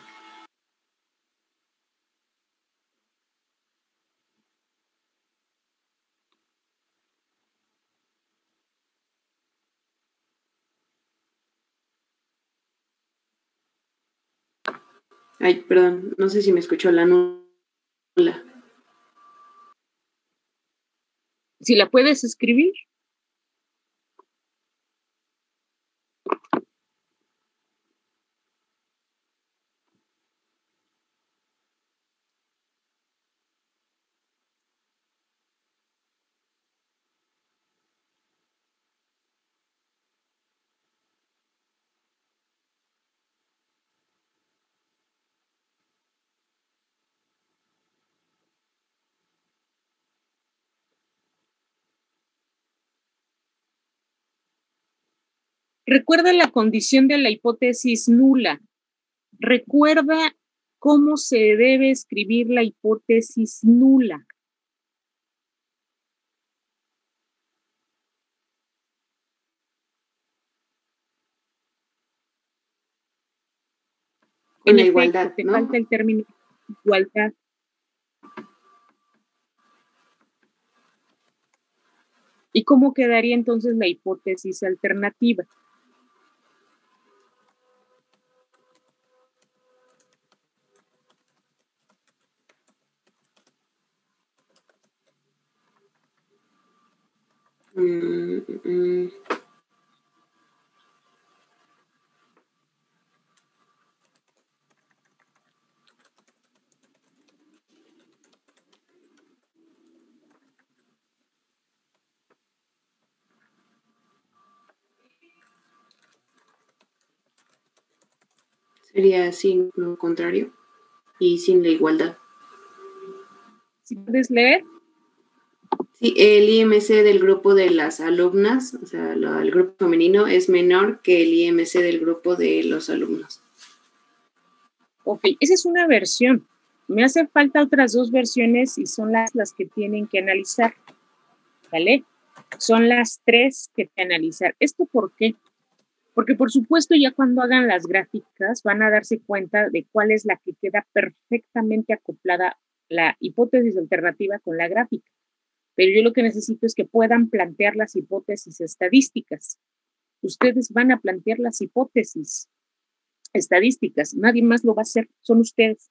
Ay, perdón, no sé si me escuchó la nula. Si la puedes escribir. Recuerda la condición de la hipótesis nula. Recuerda cómo se debe escribir la hipótesis nula. Con la efecto, igualdad, te ¿no? falta el término igualdad. ¿Y cómo quedaría entonces la hipótesis alternativa? Sería sin lo contrario y sin la igualdad. ¿Sí puedes leer? Sí, el IMC del grupo de las alumnas, o sea, el grupo femenino es menor que el IMC del grupo de los alumnos. Ok, esa es una versión. Me hacen falta otras dos versiones y son las que tienen que analizar. ¿Vale? Son las tres que tienen que analizar. ¿Esto por qué? Porque por supuesto ya cuando hagan las gráficas van a darse cuenta de cuál es la que queda perfectamente acoplada la hipótesis alternativa con la gráfica. Pero yo lo que necesito es que puedan plantear las hipótesis estadísticas. Ustedes van a plantear las hipótesis estadísticas, nadie más lo va a hacer, son ustedes.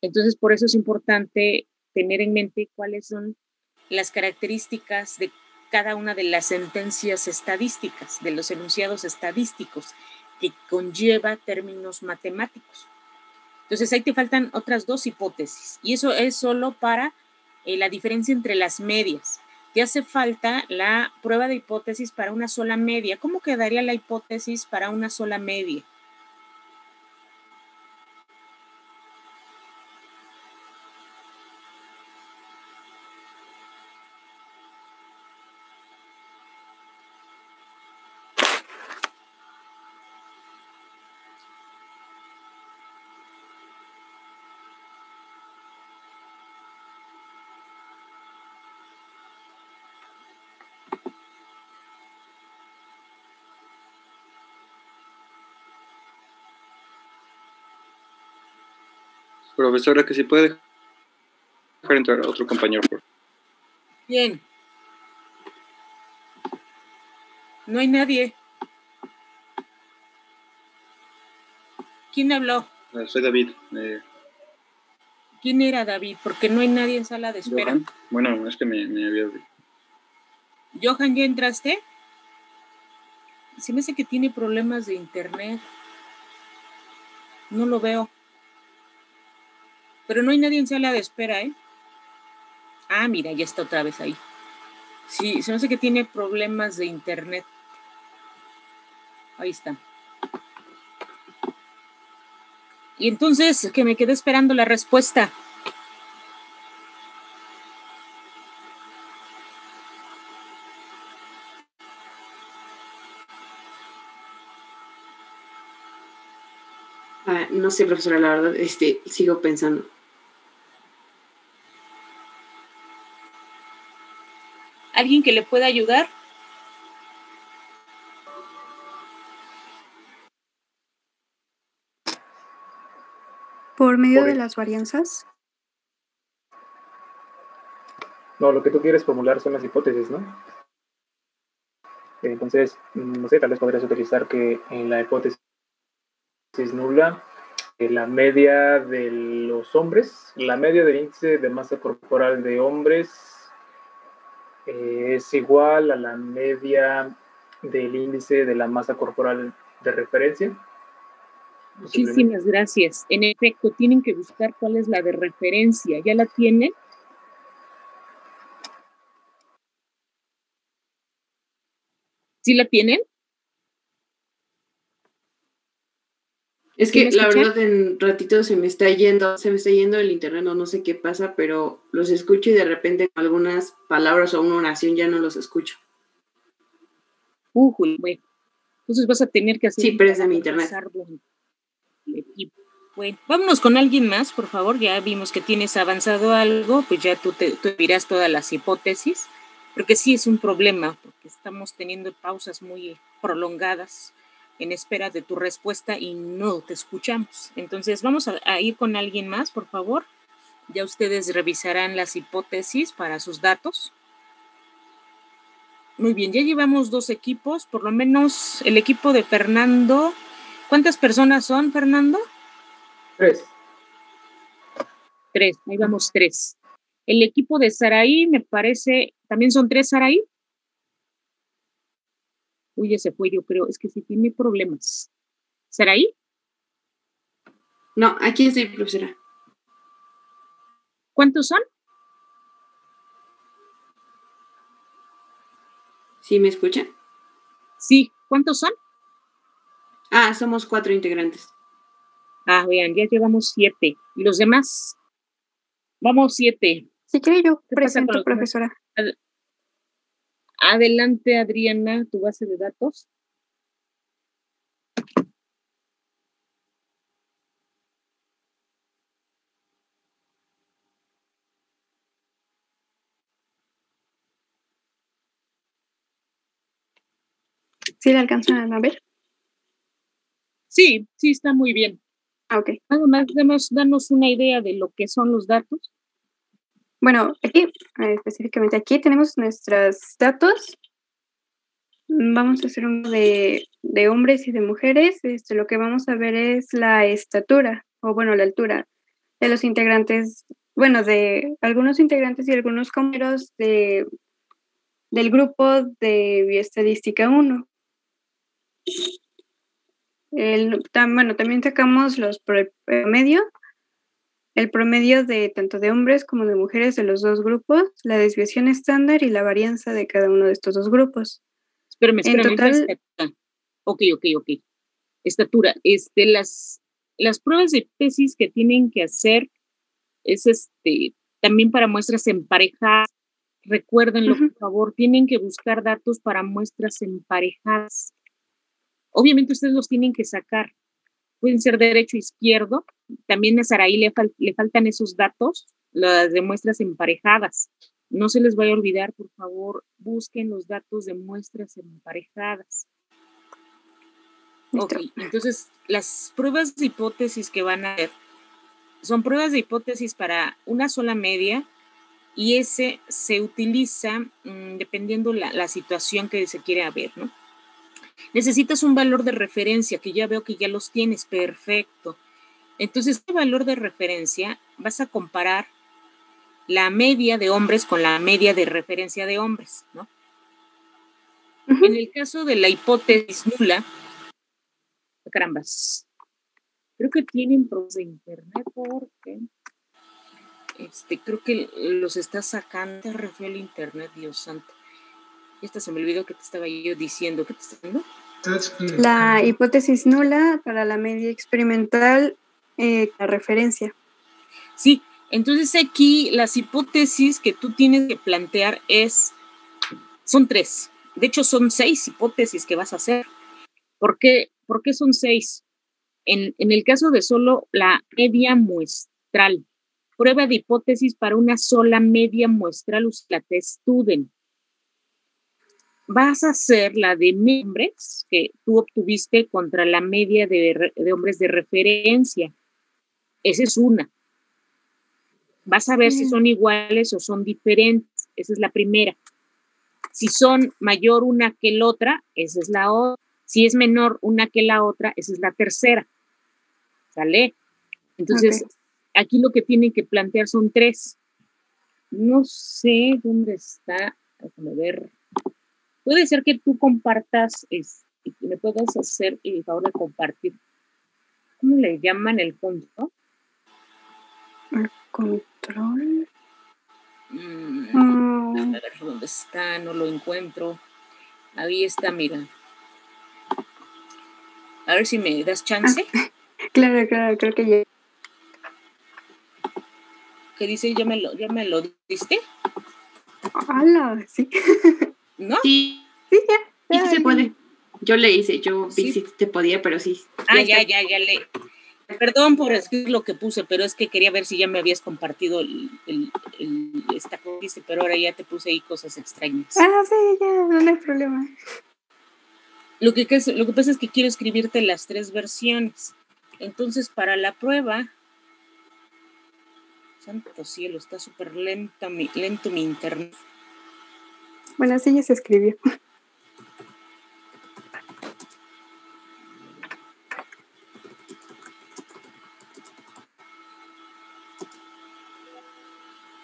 Entonces, por eso es importante tener en mente cuáles son las características de cada una de las sentencias estadísticas, de los enunciados estadísticos, que conlleva términos matemáticos. Entonces, ahí te faltan otras dos hipótesis, y eso es solo para la diferencia entre las medias. Te hace falta la prueba de hipótesis para una sola media. ¿Cómo quedaría la hipótesis para una sola media? Profesora, que si puede dejar entrar a otro compañero, por favor. Bien. No hay nadie. ¿Quién habló? Soy David. ¿Quién era David? Porque no hay nadie en sala de espera. Johan. Bueno, es que me había... Johan, ¿ya entraste? Se me hace que tiene problemas de internet. No lo veo. Pero no hay nadie en sala de espera, ¿eh? Ah, mira, ya está otra vez ahí. Sí, se me hace que tiene problemas de internet. Ahí está. Y entonces, que me quedé esperando la respuesta. No sé, profesora, la verdad, sigo pensando. ¿Alguien que le pueda ayudar? ¿Por medio de las varianzas? No, lo que tú quieres formular son las hipótesis, ¿no? Entonces, no sé, tal vez podrías utilizar que en la hipótesis nula, la media de los hombres, la media del índice de masa corporal de hombres es igual a la media del índice de la masa corporal de referencia. Muchísimas gracias. En efecto, tienen que buscar cuál es la de referencia. ¿Ya la tienen? ¿Sí la tienen? Es que la verdad en ratito se me está yendo el internet, no sé qué pasa, pero los escucho y de repente algunas palabras o una oración ya no los escucho. Bueno. Entonces vas a tener que hacer... Sí, pero es de mi internet. Bueno, vámonos con alguien más, por favor. Ya vimos que tienes avanzado algo, pues ya tú dirás todas las hipótesis, porque sí es un problema, porque estamos teniendo pausas muy prolongadas en espera de tu respuesta y no te escuchamos. Entonces vamos a ir con alguien más, por favor. Ya ustedes revisarán las hipótesis para sus datos. Muy bien, ya llevamos 2 equipos, por lo menos el equipo de Fernando. ¿Cuántas personas son, Fernando? 3. 3, ahí vamos 3. El equipo de Saraí, me parece, ¿también son 3, Saraí? Uy, ya se fue, yo creo, es que sí tiene problemas. ¿Saraí? No, aquí estoy, profesora. ¿Cuántos son? ¿Sí me escuchan? Sí, ¿cuántos son? Somos 4 integrantes. Vean, ya llevamos 7. ¿Y los demás? Vamos 7. Si quiere yo presento, profesora. Adelante, Adriana, tu base de datos. ¿Sí le alcanzan a ver? Sí, está muy bien. Ok. Nada más danos una idea de lo que son los datos. Bueno, aquí, específicamente aquí tenemos nuestros datos. Vamos a hacer uno de hombres y de mujeres. Lo que vamos a ver es la estatura, o bueno, la altura de los integrantes, bueno, de algunos integrantes y algunos compañeros del grupo de Bioestadística 1. También sacamos los promedio, el promedio de tanto de hombres como de mujeres de los 2 grupos, la desviación estándar y la varianza de cada uno de estos 2 grupos. Espérame. En total, Ok. Estatura. Las pruebas de tesis que tienen que hacer es también para muestras emparejadas. Recuérdenlo, por favor, tienen que buscar datos para muestras emparejadas. Obviamente ustedes los tienen que sacar. Pueden ser derecho o izquierdo. También a Saraí le faltan esos datos, las de muestras emparejadas. No se les vaya a olvidar, por favor, busquen los datos de muestras emparejadas. Ok, entonces las pruebas de hipótesis que van a hacer son pruebas de hipótesis para una sola media y ese se utiliza dependiendo la situación que se quiere ver, ¿no? Necesitas un valor de referencia, que ya veo que ya los tienes, perfecto. Entonces, este valor de referencia vas a comparar la media de hombres con la media de referencia de hombres, ¿no? En el caso de la hipótesis nula, carambas, creo que tienen problemas de internet porque Creo que los está sacando. Te refirió el internet, Dios santo. Esta se me olvidó que te estaba yo diciendo. ¿Qué te está diciendo? La hipótesis nula para la media experimental, la referencia. Sí, entonces aquí las hipótesis que tú tienes que plantear son 3. De hecho, son 6 hipótesis que vas a hacer. ¿Por qué son 6? En el caso de solo la media muestral, prueba de hipótesis para una sola media muestral, usa la test-student. Vas a hacer la de hombres que tú obtuviste contra la media de hombres de referencia. Esa es una. Vas a ver si son iguales o son diferentes. Esa es la primera. Si son mayor una que la otra, esa es la otra. Si es menor una que la otra, esa es la tercera. ¿Sale? Entonces, aquí lo que tienen que plantear son 3. No sé dónde está. Déjame ver. Puede ser que tú compartas, me puedas hacer el favor de compartir. ¿Cómo le llaman el control? ¿El control? A ver dónde está, no lo encuentro. Ahí está, mira. A ver si me das chance. Claro, creo que ya. ¿Qué dice? ¿Ya me lo diste? ¡Hala! Sí. ¿No? Sí, ya. Sí se puede. Yo le hice, yo vi si te podía, pero sí. Ya le. Perdón por escribir lo que puse, pero es que quería ver si ya me habías compartido esta cosa, pero ahora ya te puse ahí cosas extrañas. Sí, ya, no hay problema. Lo que pasa es que quiero escribirte las 3 versiones. Entonces, para la prueba, santo cielo, está súper lento mi internet. Bueno, sí, ya se escribió.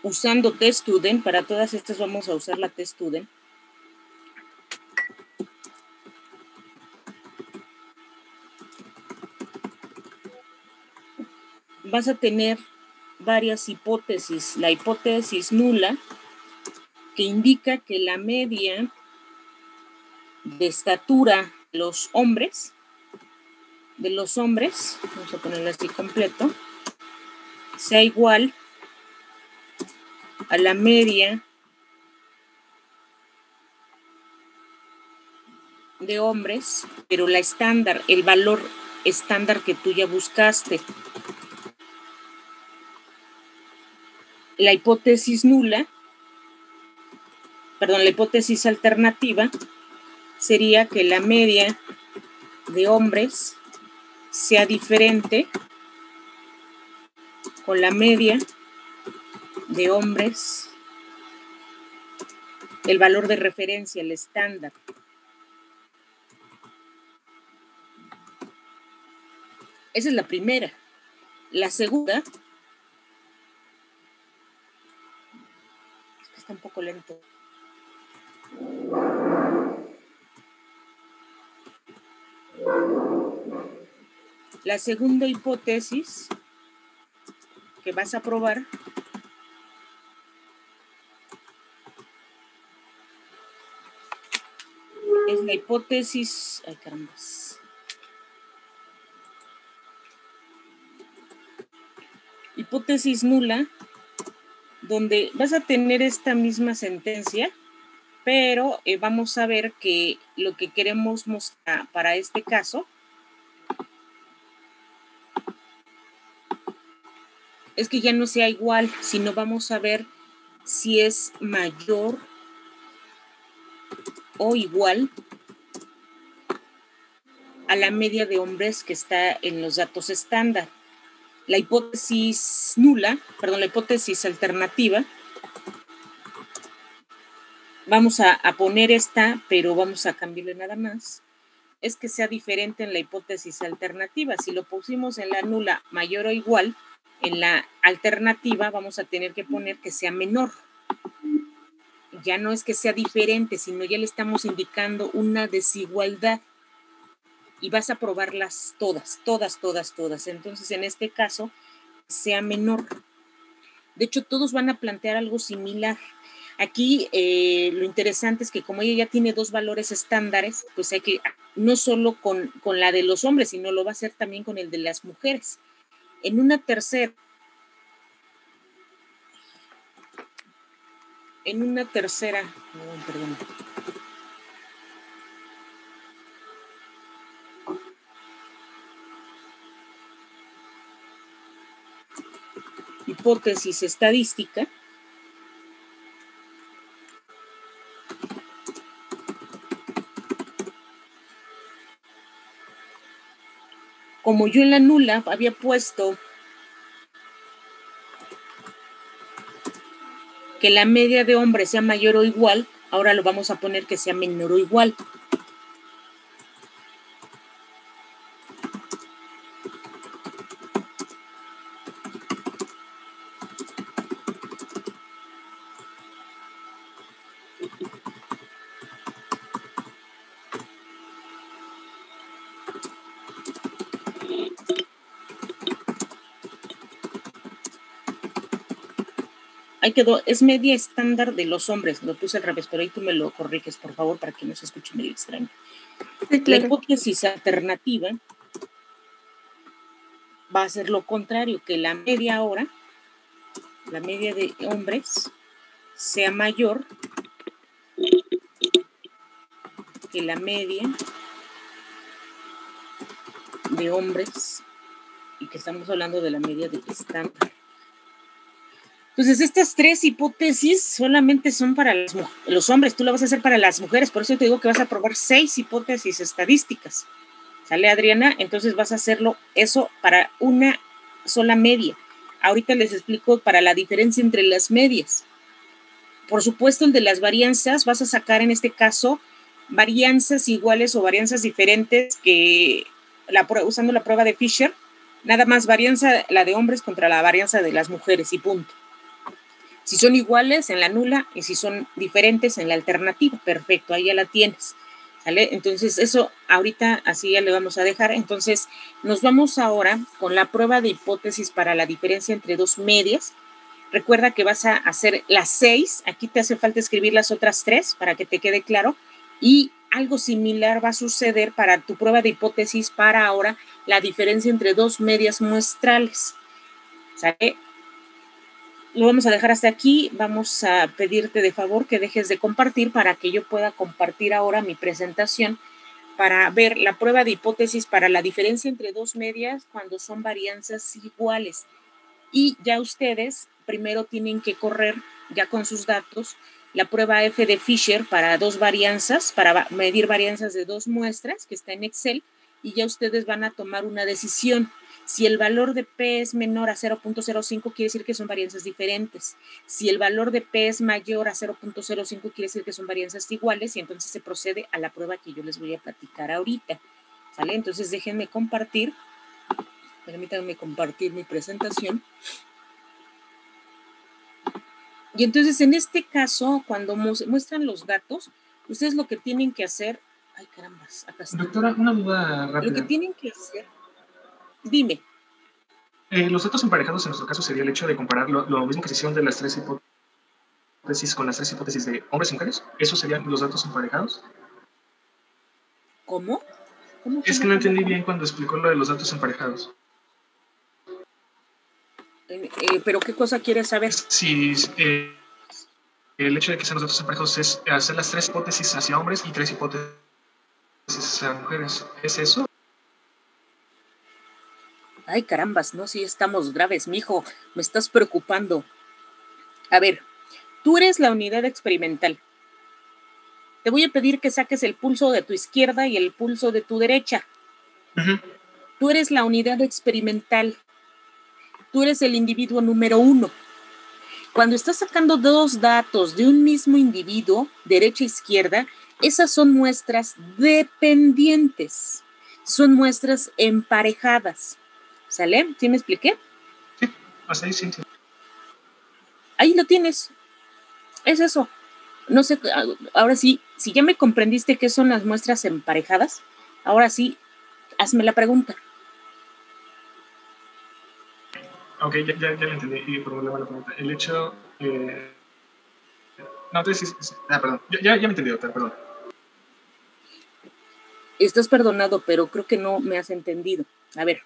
Usando test-student, para todas estas vamos a usar la test-student. Vas a tener varias hipótesis. La hipótesis nula, que indica que la media de estatura de los hombres, vamos a ponerlo así completo, sea igual a la media de hombres, pero la estándar, el valor estándar que tú ya buscaste. La hipótesis alternativa sería que la media de hombres sea diferente con la media de hombres, el valor de referencia, el estándar. Esa es la primera. La segunda, es que está un poco lento. La segunda hipótesis que vas a probar es la hipótesis, hipótesis nula, donde vas a tener esta misma sentencia, pero vamos a ver que lo que queremos mostrar para este caso es que ya no sea igual, sino vamos a ver si es mayor o igual a la media de hombres que está en los datos estándar. La hipótesis alternativa, vamos a poner esta, pero vamos a cambiarle nada más, es que sea diferente en la hipótesis alternativa. Si lo pusimos en la nula mayor o igual, en la alternativa vamos a tener que poner que sea menor. Ya no es que sea diferente, sino ya le estamos indicando una desigualdad. Y vas a probarlas todas. Entonces, en este caso, sea menor. De hecho, todos van a plantear algo similar. Aquí lo interesante es que como ella ya tiene 2 valores estándares, pues hay que, no solo con la de los hombres, sino lo va a hacer también con el de las mujeres. En una tercera hipótesis estadística, como yo en la nula había puesto que la media de hombres sea mayor o igual, ahora lo vamos a poner que sea menor o igual. Ahí quedó, es media estándar de los hombres, lo puse al revés, pero ahí tú me lo corriges, por favor, para que no se escuche medio extraño. Sí, claro. La hipótesis alternativa va a ser lo contrario, que la media ahora, la media de hombres, sea mayor que la media de hombres, y que estamos hablando de la media de estándar. Entonces, estas 3 hipótesis solamente son para los hombres, tú lo vas a hacer para las mujeres, por eso te digo que vas a probar 6 hipótesis estadísticas. ¿Sale, Adriana? Entonces vas a hacerlo eso para una sola media. Ahorita les explico para la diferencia entre las medias. Por supuesto, el de las varianzas, vas a sacar en este caso varianzas iguales o varianzas diferentes que usando la prueba de Fisher, nada más varianza la de hombres contra la varianza de las mujeres y punto. Si son iguales en la nula y si son diferentes en la alternativa, perfecto, ahí ya la tienes, ¿sale? Entonces eso ahorita así ya le vamos a dejar. Entonces nos vamos ahora con la prueba de hipótesis para la diferencia entre 2 medias. Recuerda que vas a hacer las 6, aquí te hace falta escribir las otras 3 para que te quede claro, y algo similar va a suceder para tu prueba de hipótesis para ahora la diferencia entre 2 medias muestrales, ¿sale? Lo vamos a dejar hasta aquí. Vamos a pedirte de favor que dejes de compartir para que yo pueda compartir ahora mi presentación para ver la prueba de hipótesis para la diferencia entre 2 medias cuando son varianzas iguales. Y ya ustedes primero tienen que correr ya con sus datos la prueba F de Fisher para 2 varianzas, para medir varianzas de 2 muestras que está en Excel, y ya ustedes van a tomar una decisión. Si el valor de P es menor a 0.05, quiere decir que son varianzas diferentes. Si el valor de P es mayor a 0.05, quiere decir que son varianzas iguales, y entonces se procede a la prueba que yo les voy a platicar ahorita, ¿sale? Entonces déjenme compartir, permítanme compartir mi presentación. Y entonces en este caso, cuando muestran los datos, ustedes lo que tienen que hacer, ay carambas, acá está. Doctora, una duda rápida. Lo que tienen que hacer, dime. Los datos emparejados en nuestro caso sería el hecho de comparar lo mismo que se hicieron de las 3 hipótesis con las 3 hipótesis de hombres y mujeres. ¿Esos serían los datos emparejados? ¿Cómo? Es que no entendí bien cuando explicó lo de los datos emparejados. ¿Pero qué cosa quieres saber? Sí, el hecho de que sean los datos emparejados es hacer las 3 hipótesis hacia hombres y 3 hipótesis hacia mujeres. ¿Es eso? Ay, carambas, no, sí estamos graves, mijo, me estás preocupando. A ver, tú eres la unidad experimental. Te voy a pedir que saques el pulso de tu izquierda y el pulso de tu derecha. Uh-huh. Tú eres la unidad experimental. Tú eres el individuo número 1. Cuando estás sacando 2 datos de un mismo individuo, derecha e izquierda, esas son muestras dependientes. Son muestras emparejadas. ¿Sale? ¿Sí me expliqué? Sí, hasta ahí sí. Ahí lo tienes. Es eso. No sé, ahora sí, si ya me comprendiste qué son las muestras emparejadas, ahora sí, hazme la pregunta. Ok, ya lo entendí y formulaba la pregunta. El hecho... no, entonces sí. Perdón. Ya me entendí, doctor, perdón. Estás perdonado, pero creo que no me has entendido. A ver,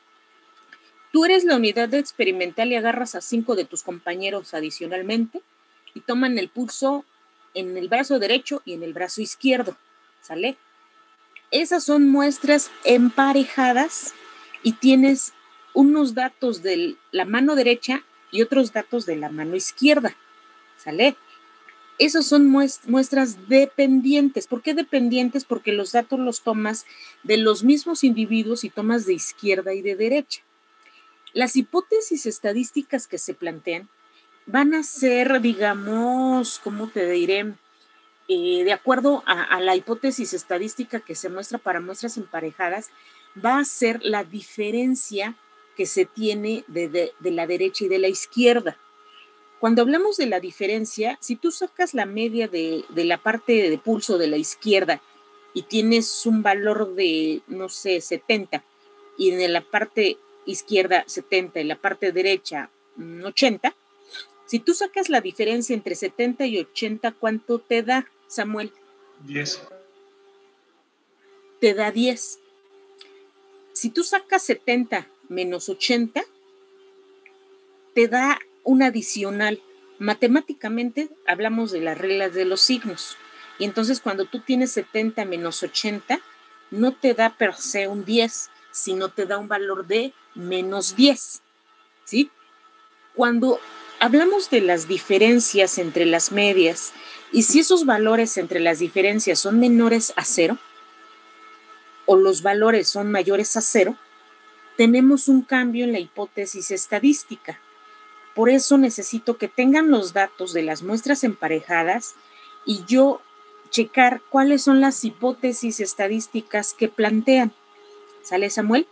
tú eres la unidad experimental y agarras a 5 de tus compañeros adicionalmente y toman el pulso en el brazo derecho y en el brazo izquierdo, ¿sale? Esas son muestras emparejadas y tienes unos datos de la mano derecha y otros datos de la mano izquierda, ¿sale? Esos son muestras dependientes. ¿Por qué dependientes? Porque los datos los tomas de los mismos individuos y tomas de izquierda y de derecha. Las hipótesis estadísticas que se plantean van a ser, digamos, ¿cómo te diré? De acuerdo a la hipótesis estadística que se muestra para muestras emparejadas, va a ser la diferencia que se tiene de la derecha y de la izquierda. Cuando hablamos de la diferencia, si tú sacas la media de la parte de pulso de la izquierda y tienes un valor de, no sé, 70, y en la parte izquierda 70 y la parte derecha 80, si tú sacas la diferencia entre 70 y 80, ¿cuánto te da, Samuel? 10. Te da 10. Si tú sacas 70 menos 80, te da un adicional. Matemáticamente hablamos de las reglas de los signos. Y entonces cuando tú tienes 70 menos 80, no te da per se un 10, sino te da un valor de menos 10. ¿Sí? Cuando hablamos de las diferencias entre las medias, y si esos valores entre las diferencias son menores a 0, o los valores son mayores a 0, tenemos un cambio en la hipótesis estadística. Por eso necesito que tengan los datos de las muestras emparejadas y yo checar cuáles son las hipótesis estadísticas que plantean. ¿Sale, Samuel?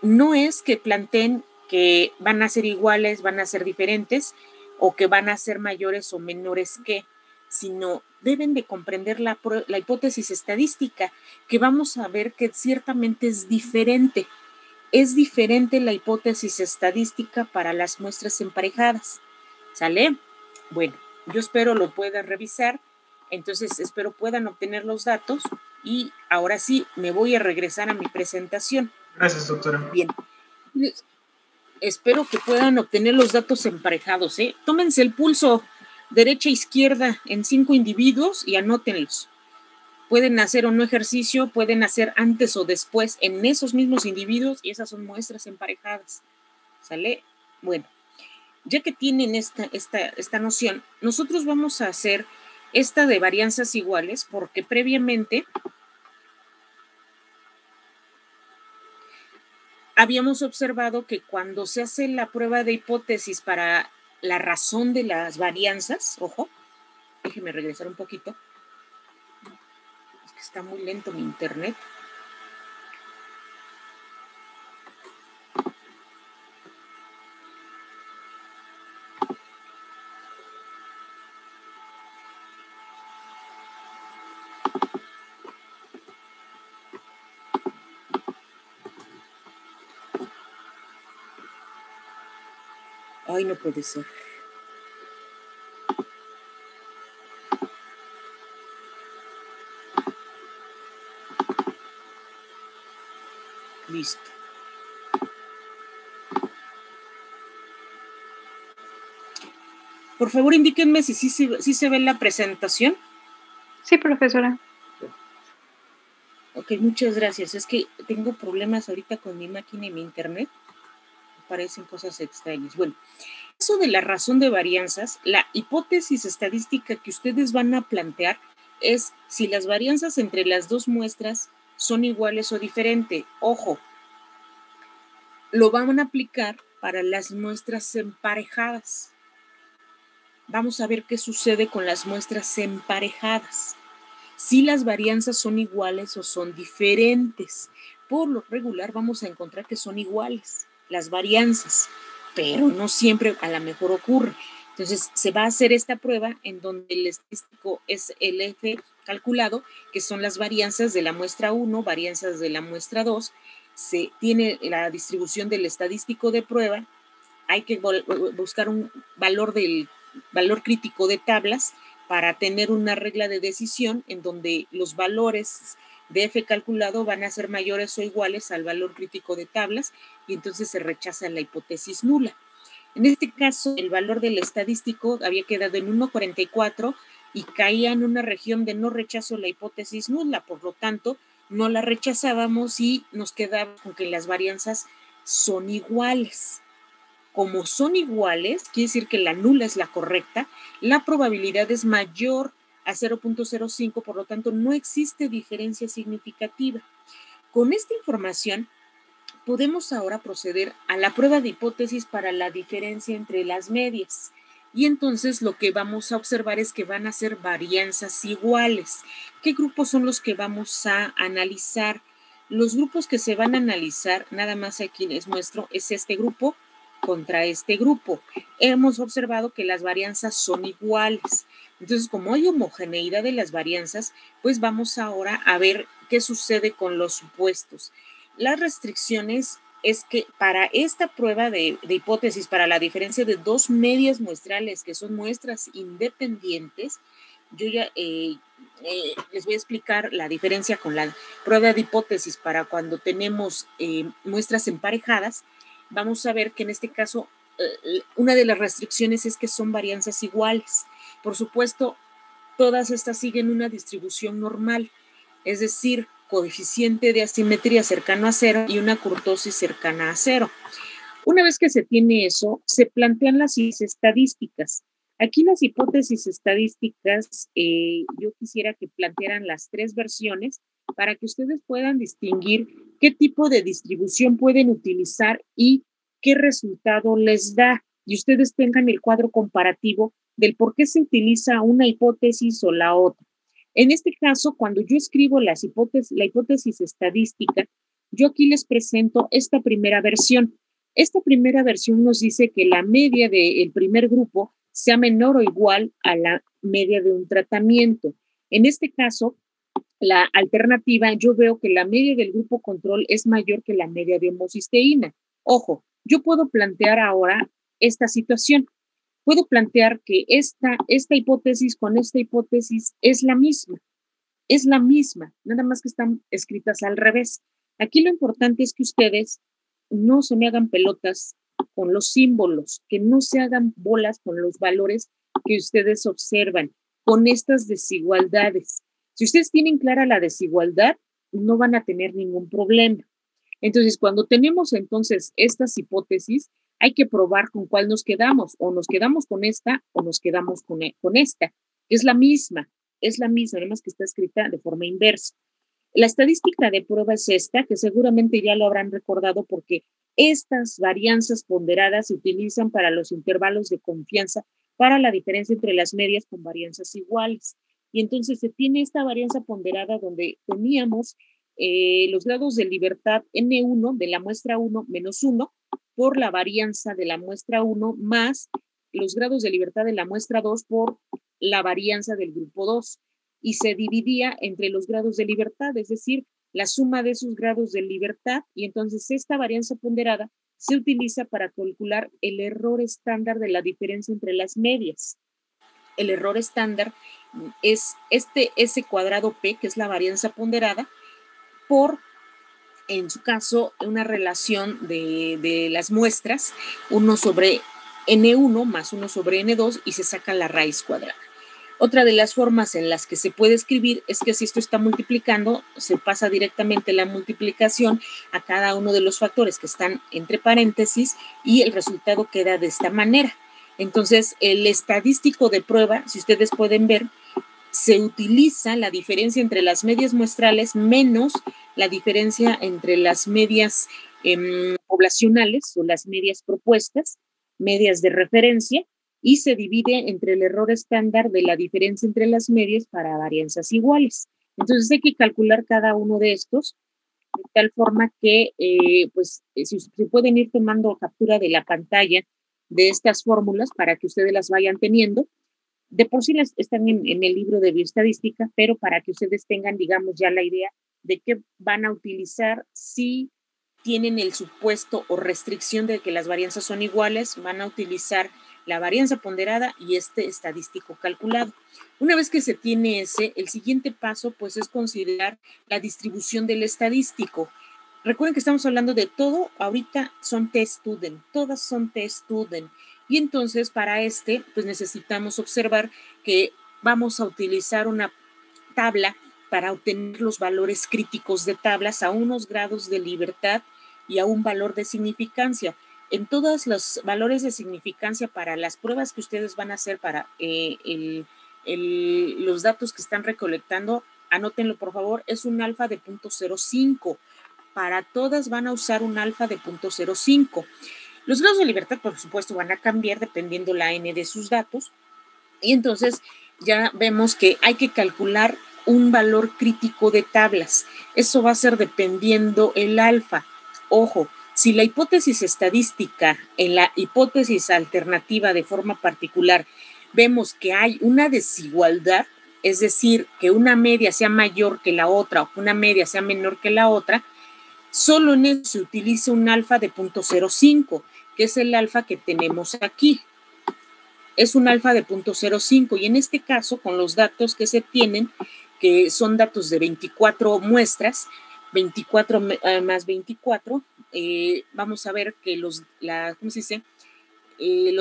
No es que planteen que van a ser iguales, van a ser diferentes o que van a ser mayores o menores que, sino deben de comprender la hipótesis estadística, que vamos a ver que ciertamente es diferente. Es diferente la hipótesis estadística para las muestras emparejadas. ¿Sale? Bueno, yo espero lo puedan revisar, entonces espero puedan obtener los datos y ahora sí me voy a regresar a mi presentación. Gracias, doctora. Bien. Espero que puedan obtener los datos emparejados, ¿eh? Tómense el pulso derecha e izquierda en 5 individuos y anótenlos. Pueden hacer o no ejercicio, pueden hacer antes o después en esos mismos individuos y esas son muestras emparejadas. ¿Sale? Bueno, ya que tienen esta noción, nosotros vamos a hacer esta de varianzas iguales porque previamente habíamos observado que cuando se hace la prueba de hipótesis para la razón de las varianzas, ojo, déjeme regresar un poquito, es que está muy lento mi internet. Ay, no puede ser. Listo. Por favor, indíquenme si se ve la presentación. Sí, profesora. Ok, muchas gracias. Es que tengo problemas ahorita con mi máquina y mi internet. Parecen cosas extrañas. Bueno, eso de la razón de varianzas, la hipótesis estadística que ustedes van a plantear es si las varianzas entre las dos muestras son iguales o diferentes. Ojo, lo van a aplicar para las muestras emparejadas. Vamos a ver qué sucede con las muestras emparejadas. Si las varianzas son iguales o son diferentes. Por lo regular vamos a encontrar que son iguales las varianzas, pero no siempre a lo mejor ocurre. Entonces se va a hacer esta prueba en donde el estadístico es el F calculado, que son las varianzas de la muestra 1, varianzas de la muestra 2, se tiene la distribución del estadístico de prueba, hay que buscar un valor crítico de tablas para tener una regla de decisión en donde los valores de F calculado van a ser mayores o iguales al valor crítico de tablas y entonces se rechaza la hipótesis nula. En este caso, el valor del estadístico había quedado en 1.44 y caía en una región de no rechazo la hipótesis nula, por lo tanto, no la rechazábamos y nos quedamos con que las varianzas son iguales. Como son iguales, quiere decir que la nula es la correcta, la probabilidad es mayor a 0.05, por lo tanto, no existe diferencia significativa. Con esta información, podemos ahora proceder a la prueba de hipótesis para la diferencia entre las medias. Y entonces lo que vamos a observar es que van a ser varianzas iguales. ¿Qué grupos son los que vamos a analizar? Los grupos que se van a analizar, nada más aquí les muestro, es este grupo contra este grupo. Hemos observado que las varianzas son iguales. Entonces, como hay homogeneidad de las varianzas, pues vamos ahora a ver qué sucede con los supuestos. Las restricciones es que para esta prueba de hipótesis, para la diferencia de dos medias muestrales, que son muestras independientes, yo ya les voy a explicar la diferencia con la prueba de hipótesis para cuando tenemos muestras emparejadas. Vamos a ver que en este caso una de las restricciones es que son varianzas iguales. Por supuesto, todas estas siguen una distribución normal, es decir, coeficiente de asimetría cercano a 0 y una kurtosis cercana a 0. Una vez que se tiene eso, se plantean las estadísticas. Aquí las hipótesis estadísticas, yo quisiera que plantearan las tres versiones para que ustedes puedan distinguir qué tipo de distribución pueden utilizar y qué resultado les da. Y ustedes tengan el cuadro comparativo del por qué se utiliza una hipótesis o la otra. En este caso, cuando yo escribo la hipótesis estadística, yo aquí les presento esta primera versión. Esta primera versión nos dice que la media del primer grupo sea menor o igual a la media de un tratamiento. En este caso, la alternativa, yo veo que la media del grupo control es mayor que la media de homocisteína. Ojo, yo puedo plantear ahora esta situación. Puedo plantear que esta hipótesis con esta hipótesis es la misma, nada más que están escritas al revés. Aquí lo importante es que ustedes no se me hagan pelotas con los símbolos, que no se hagan bolas con los valores que ustedes observan, con estas desigualdades. Si ustedes tienen clara la desigualdad, no van a tener ningún problema. Entonces, cuando tenemos entonces estas hipótesis, hay que probar con cuál nos quedamos, o nos quedamos con esta o nos quedamos con esta. Es la misma, nada más que está escrita de forma inversa. La estadística de prueba es esta, que seguramente ya lo habrán recordado porque estas varianzas ponderadas se utilizan para los intervalos de confianza para la diferencia entre las medias con varianzas iguales. Y entonces se tiene esta varianza ponderada donde teníamos los grados de libertad N1 de la muestra 1 menos 1 por la varianza de la muestra 1 más los grados de libertad de la muestra 2 por la varianza del grupo 2 y se dividía entre los grados de libertad, es decir, la suma de esos grados de libertad y entonces esta varianza ponderada se utiliza para calcular el error estándar de la diferencia entre las medias. El error estándar es S cuadrado P, que es la varianza ponderada, por, en su caso, una relación de las muestras, 1 sobre N1 más 1 sobre N2 y se saca la raíz cuadrada. Otra de las formas en las que se puede escribir es que si esto está multiplicando, se pasa directamente la multiplicación a cada uno de los factores que están entre paréntesis y el resultado queda de esta manera. Entonces, el estadístico de prueba, si ustedes pueden ver, se utiliza la diferencia entre las medias muestrales menos la diferencia entre las medias poblacionales o las medias propuestas, medias de referencia, y se divide entre el error estándar de la diferencia entre las medias para varianzas iguales. Entonces hay que calcular cada uno de estos de tal forma que si pueden ir tomando captura de la pantalla de estas fórmulas para que ustedes las vayan teniendo. De por sí están en el libro de bioestadística, pero para que ustedes tengan, digamos, ya la idea de qué van a utilizar si tienen el supuesto o restricción de que las varianzas son iguales, van a utilizar la varianza ponderada y estadístico calculado. Una vez que se tiene el siguiente paso pues es considerar la distribución del estadístico. Recuerden que estamos hablando de todo, ahorita son T-Student, todas son T-Student. Y entonces para pues necesitamos observar que vamos a utilizar una tabla para obtener los valores críticos de tablas a unos grados de libertad y a un valor de significancia. En todos los valores de significancia para las pruebas que ustedes van a hacer para los datos que están recolectando, anótenlo por favor, es un alfa de 0.05. Para todas van a usar un alfa de 0.05. Los grados de libertad, por supuesto, van a cambiar dependiendo la n de sus datos. Y entonces ya vemos que hay que calcular un valor crítico de tablas. Eso va a ser dependiendo el alfa. Ojo, si la hipótesis estadística en la hipótesis alternativa de forma particular vemos que hay una desigualdad, es decir, que una media sea mayor que la otra o que una media sea menor que la otra, solo en eso se utiliza un alfa de 0.05, que es el alfa que tenemos aquí. Es un alfa de 0.05 y en este caso, con los datos que se tienen, que son datos de 24 muestras, 24 más 24, vamos a ver que los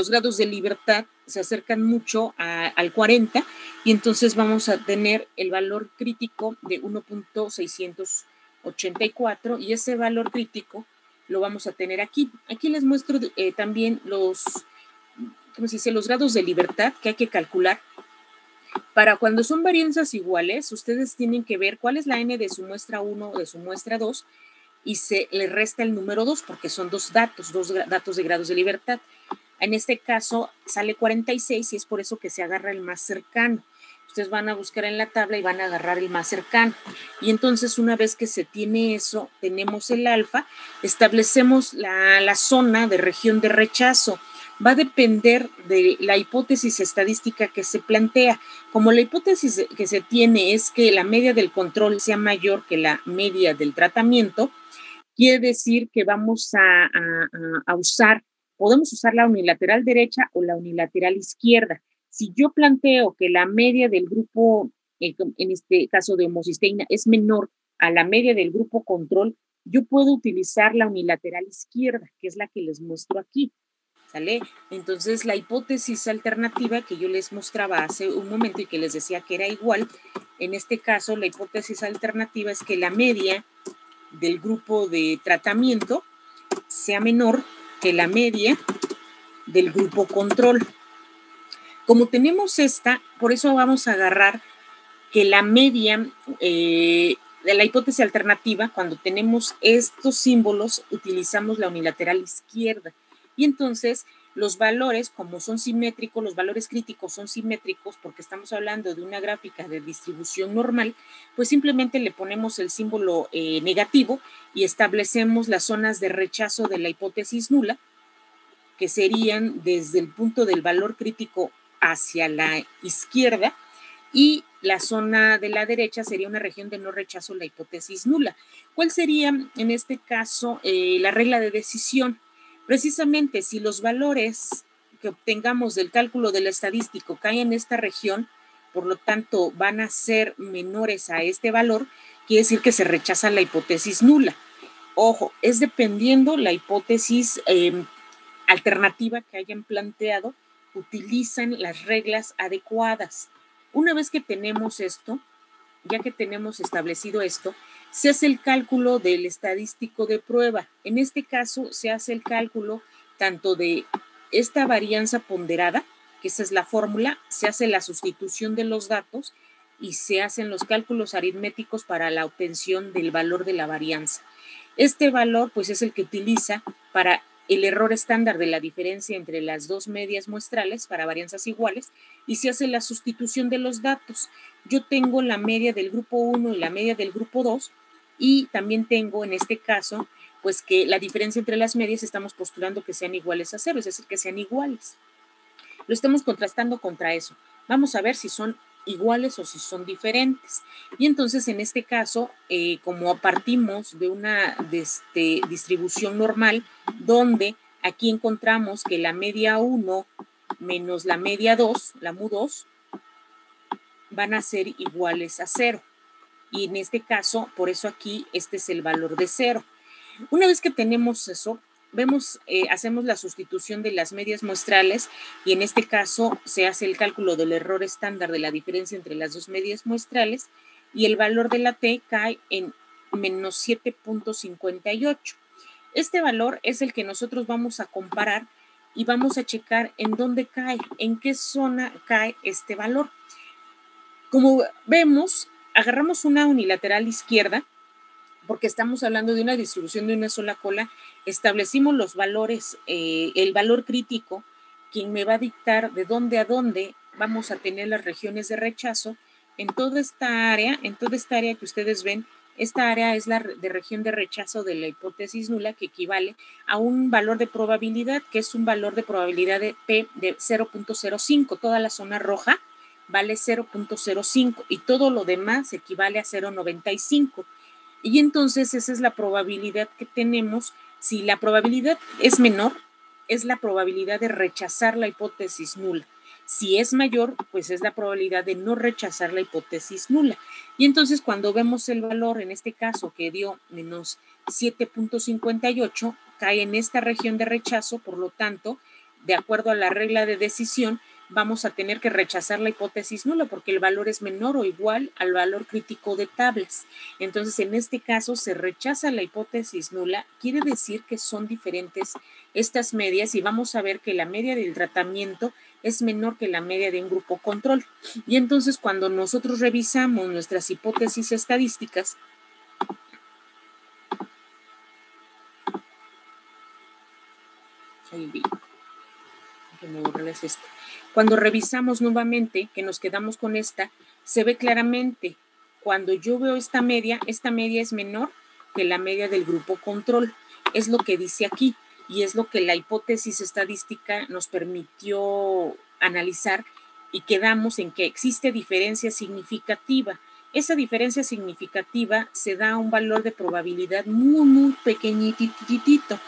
grados de libertad se acercan mucho al 40 y entonces vamos a tener el valor crítico de 1.684 y ese valor crítico lo vamos a tener aquí. Aquí les muestro también los grados de libertad que hay que calcular. Para cuando son varianzas iguales, ustedes tienen que ver cuál es la n de su muestra 1 o de su muestra 2 y se le resta el número 2 porque son dos datos de grados de libertad. En este caso sale 46 y es por eso que se agarra el más cercano. Ustedes van a buscar en la tabla y van a agarrar el más cercano. Y entonces una vez que se tiene eso, tenemos el alfa, establecemos la zona de región de rechazo. Va a depender de la hipótesis estadística que se plantea. Como la hipótesis que se tiene es que la media del control sea mayor que la media del tratamiento, quiere decir que vamos a usar, podemos usar la unilateral derecha o la unilateral izquierda. Si yo planteo que la media del grupo, en este caso de homocisteína, es menor a la media del grupo control, yo puedo utilizar la unilateral izquierda, que es la que les muestro aquí. ¿Sale? Entonces, la hipótesis alternativa que yo les mostraba hace un momento y que les decía que era igual, en este caso, la hipótesis alternativa es que la media del grupo de tratamiento sea menor que la media del grupo control. Como tenemos por eso vamos a agarrar que la media de la hipótesis alternativa, cuando tenemos estos símbolos, utilizamos la unilateral izquierda. Y entonces los valores, como son simétricos, los valores críticos son simétricos porque estamos hablando de una gráfica de distribución normal, pues simplemente le ponemos el símbolo negativo y establecemos las zonas de rechazo de la hipótesis nula, que serían desde el punto del valor crítico hacia la izquierda, y la zona de la derecha sería una región de no rechazo a la hipótesis nula. ¿Cuál sería en este caso la regla de decisión? Precisamente si los valores que obtengamos del cálculo del estadístico caen en esta región, por lo tanto van a ser menores a este valor, quiere decir que se rechaza la hipótesis nula. Ojo, es dependiendo la hipótesis alternativa que hayan planteado, utilizan las reglas adecuadas. Una vez que tenemos esto, ya que tenemos establecido esto, se hace el cálculo del estadístico de prueba. En este caso, se hace el cálculo tanto de esta varianza ponderada, que esa es la fórmula, se hace la sustitución de los datos y se hacen los cálculos aritméticos para la obtención del valor de la varianza. Este valor, pues, es el que utiliza para el error estándar de la diferencia entre las dos medias muestrales para varianzas iguales y se hace la sustitución de los datos. Yo tengo la media del grupo 1 y la media del grupo 2 y también tengo en este caso pues que la diferencia entre las medias estamos postulando que sean iguales a 0, es decir, que sean iguales. Lo estamos contrastando contra eso. Vamos a ver si son iguales o si son diferentes. Y entonces en este caso, como partimos de una distribución normal, donde aquí encontramos que la media 1 menos la media 2, la mu2, van a ser iguales a 0. Y en este caso, por eso aquí, este es el valor de 0. Una vez que tenemos eso, vemos, hacemos la sustitución de las medias muestrales y en este caso se hace el cálculo del error estándar de la diferencia entre las dos medias muestrales y el valor de la t cae en menos 7.58. Este valor es el que nosotros vamos a comparar y vamos a checar en dónde cae, en qué zona cae este valor. Como vemos, agarramos una unilateral izquierda, porque estamos hablando de una distribución de una sola cola, establecimos los valores, el valor crítico, quien me va a dictar de dónde a dónde vamos a tener las regiones de rechazo. En toda esta área que ustedes ven, esta área es la de región de rechazo de la hipótesis nula, que equivale a un valor de probabilidad, que es un valor de probabilidad de P de 0.05. Toda la zona roja vale 0.05 y todo lo demás equivale a 0.95. Y entonces esa es la probabilidad que tenemos. Si la probabilidad es menor, es la probabilidad de rechazar la hipótesis nula. Si es mayor, pues es la probabilidad de no rechazar la hipótesis nula. Y entonces cuando vemos el valor, en este caso que dio menos 7.58, cae en esta región de rechazo, por lo tanto, de acuerdo a la regla de decisión, vamos a tener que rechazar la hipótesis nula porque el valor es menor o igual al valor crítico de tablas. Entonces, en este caso, se rechaza la hipótesis nula, quiere decir que son diferentes estas medias y vamos a ver que la media del tratamiento es menor que la media de un grupo control. Y entonces, cuando nosotros revisamos nuestras hipótesis estadísticas, cuando revisamos nuevamente, que nos quedamos con esta, se ve claramente, cuando yo veo esta media es menor que la media del grupo control. Es lo que dice aquí y es lo que la hipótesis estadística nos permitió analizar y quedamos en que existe diferencia significativa. Esa diferencia significativa se da a un valor de probabilidad muy, muy pequeñitito.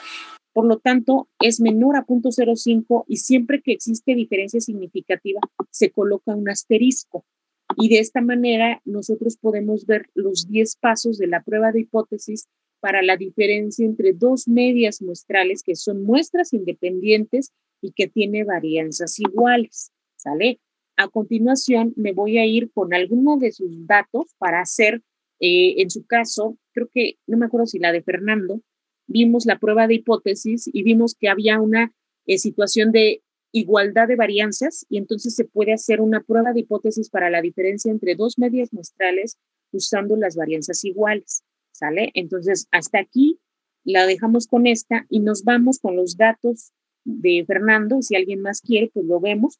Por lo tanto, es menor a 0.05 y siempre que existe diferencia significativa se coloca un asterisco. Y de esta manera nosotros podemos ver los 10 pasos de la prueba de hipótesis para la diferencia entre dos medias muestrales que son muestras independientes y que tiene varianzas iguales. ¿Sale? A continuación me voy a ir con alguno de sus datos para hacer, en su caso, creo que, no me acuerdo si la de Fernando, vimos la prueba de hipótesis y vimos que había una situación de igualdad de varianzas y entonces se puede hacer una prueba de hipótesis para la diferencia entre dos medias muestrales usando las varianzas iguales, ¿sale? Entonces, hasta aquí la dejamos con esta y nos vamos con los datos de Fernando. Si alguien más quiere, pues lo vemos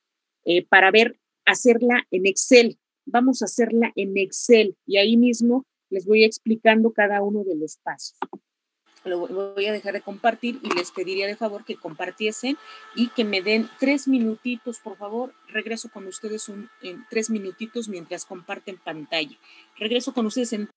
para ver, hacerla en Excel. Vamos a hacerla en Excel y ahí mismo les voy explicando cada uno de los pasos. Lo voy a dejar de compartir y les pediría de favor que compartiesen y que me den 3 minutitos, por favor. Regreso con ustedes en 3 minutitos mientras comparten pantalla. Regreso con ustedes en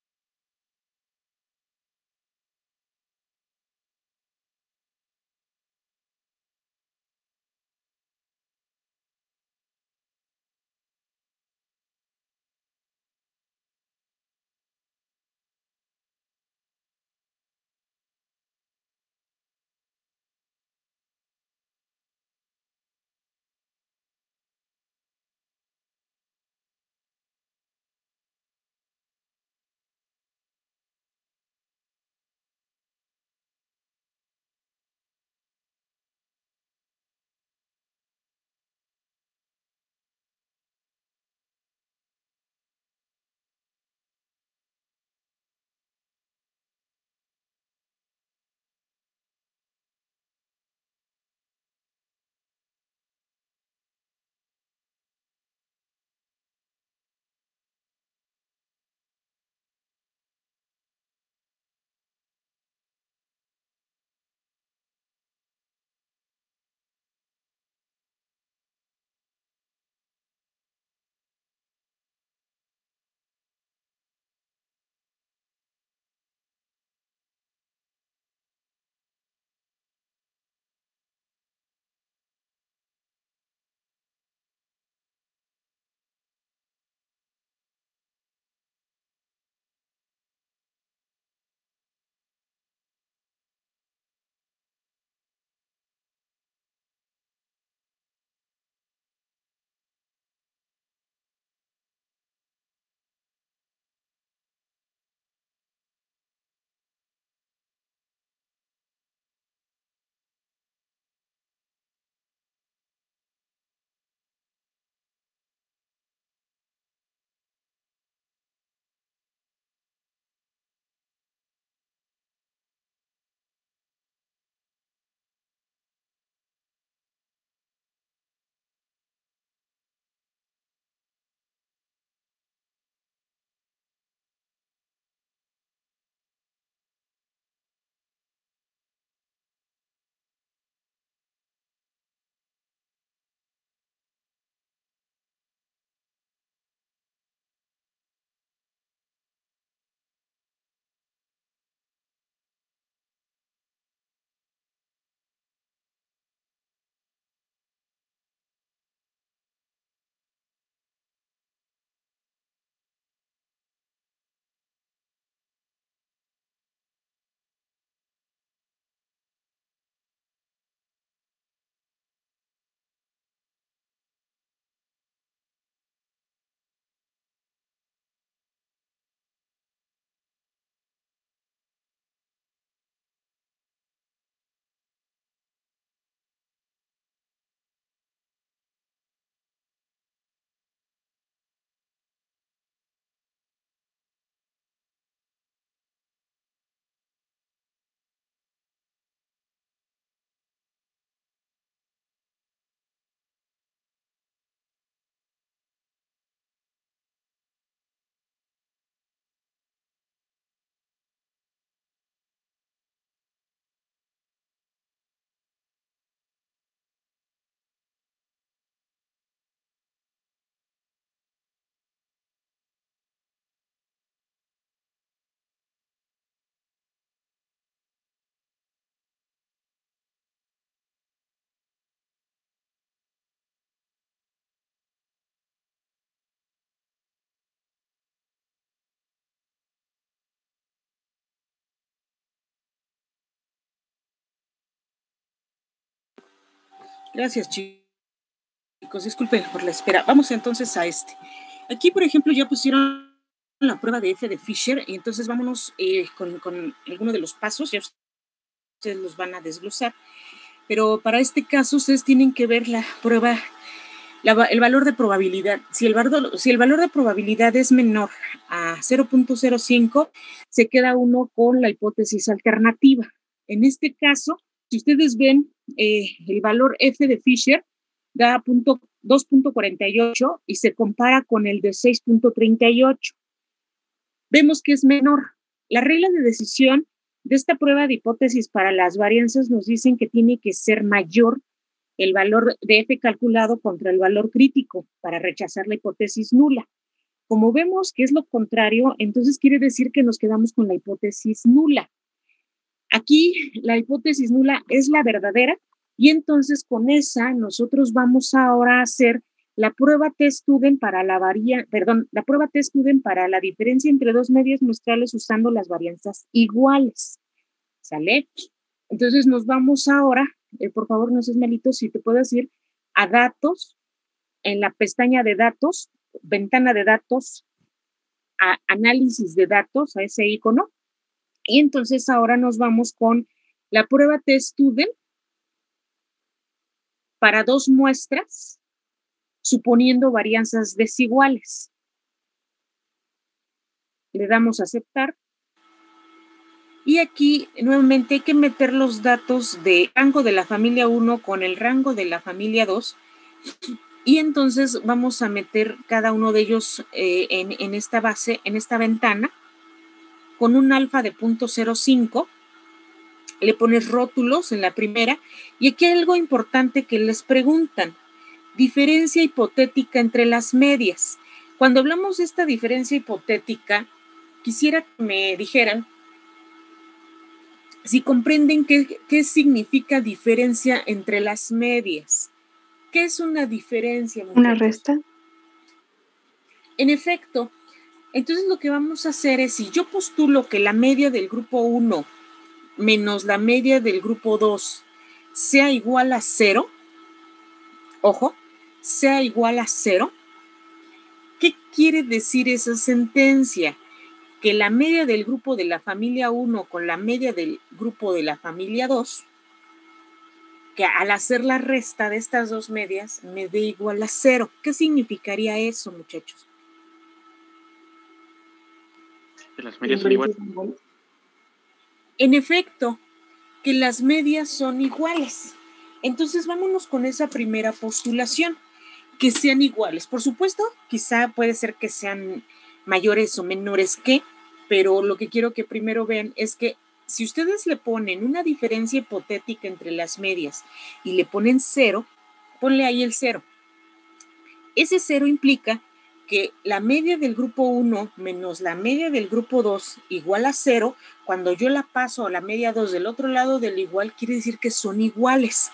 Gracias, chicos. Disculpen por la espera. Vamos entonces a este. Aquí, por ejemplo, ya pusieron la prueba de F de Fisher, y entonces vámonos con alguno de los pasos, ya ustedes los van a desglosar, pero para este caso ustedes tienen que ver la prueba, el valor de probabilidad. Si el valor de probabilidad es menor a 0.05, se queda uno con la hipótesis alternativa. En este caso, si ustedes ven el valor F de Fisher, da 2.48 y se compara con el de 6.38. Vemos que es menor. La regla de decisión de esta prueba de hipótesis para las varianzas nos dicen que tiene que ser mayor el valor de F calculado contra el valor crítico para rechazar la hipótesis nula. Como vemos que es lo contrario, entonces quiere decir que nos quedamos con la hipótesis nula. Aquí la hipótesis nula es la verdadera, y entonces con esa nosotros vamos ahora a hacer la prueba T-Student para la prueba T-Student para la diferencia entre dos medias muestrales usando las varianzas iguales. ¿Sale? Entonces nos vamos ahora, por favor, no seas malito, si te puedo decir, a datos, en la pestaña de datos, ventana de datos, a análisis de datos, a ese icono, y entonces ahora nos vamos con la prueba T-Student para dos muestras, suponiendo varianzas desiguales. Le damos a aceptar. Y aquí nuevamente hay que meter los datos de rango de la familia 1 con el rango de la familia 2. Y entonces vamos a meter cada uno de ellos en esta base, en esta ventana, con un alfa de 0.05. Le pones rótulos en la primera. Y aquí hay algo importante que les preguntan. Diferencia hipotética entre las medias. Cuando hablamos de esta diferencia hipotética, quisiera que me dijeran si comprenden qué significa diferencia entre las medias. ¿Qué es una diferencia, muchachos? ¿Una resta? En efecto, entonces lo que vamos a hacer es, si yo postulo que la media del grupo 1 menos la media del grupo 2 sea igual a 0, ojo, sea igual a 0, ¿qué quiere decir esa sentencia? Que la media del grupo de la familia 1 con la media del grupo de la familia 2, que al hacer la resta de estas dos medias me dé igual a 0. ¿Qué significaría eso, muchachos? Que las medias son iguales. En efecto, que las medias son iguales. Entonces vámonos con esa primera postulación, que sean iguales. Por supuesto, quizá puede ser que sean mayores o menores que, pero lo que quiero que primero vean es que si ustedes le ponen una diferencia hipotética entre las medias y le ponen 0, ponle ahí el 0. Ese 0 implica que la media del grupo 1 menos la media del grupo 2 igual a 0, cuando yo la paso a la media 2 del otro lado del igual, quiere decir que son iguales.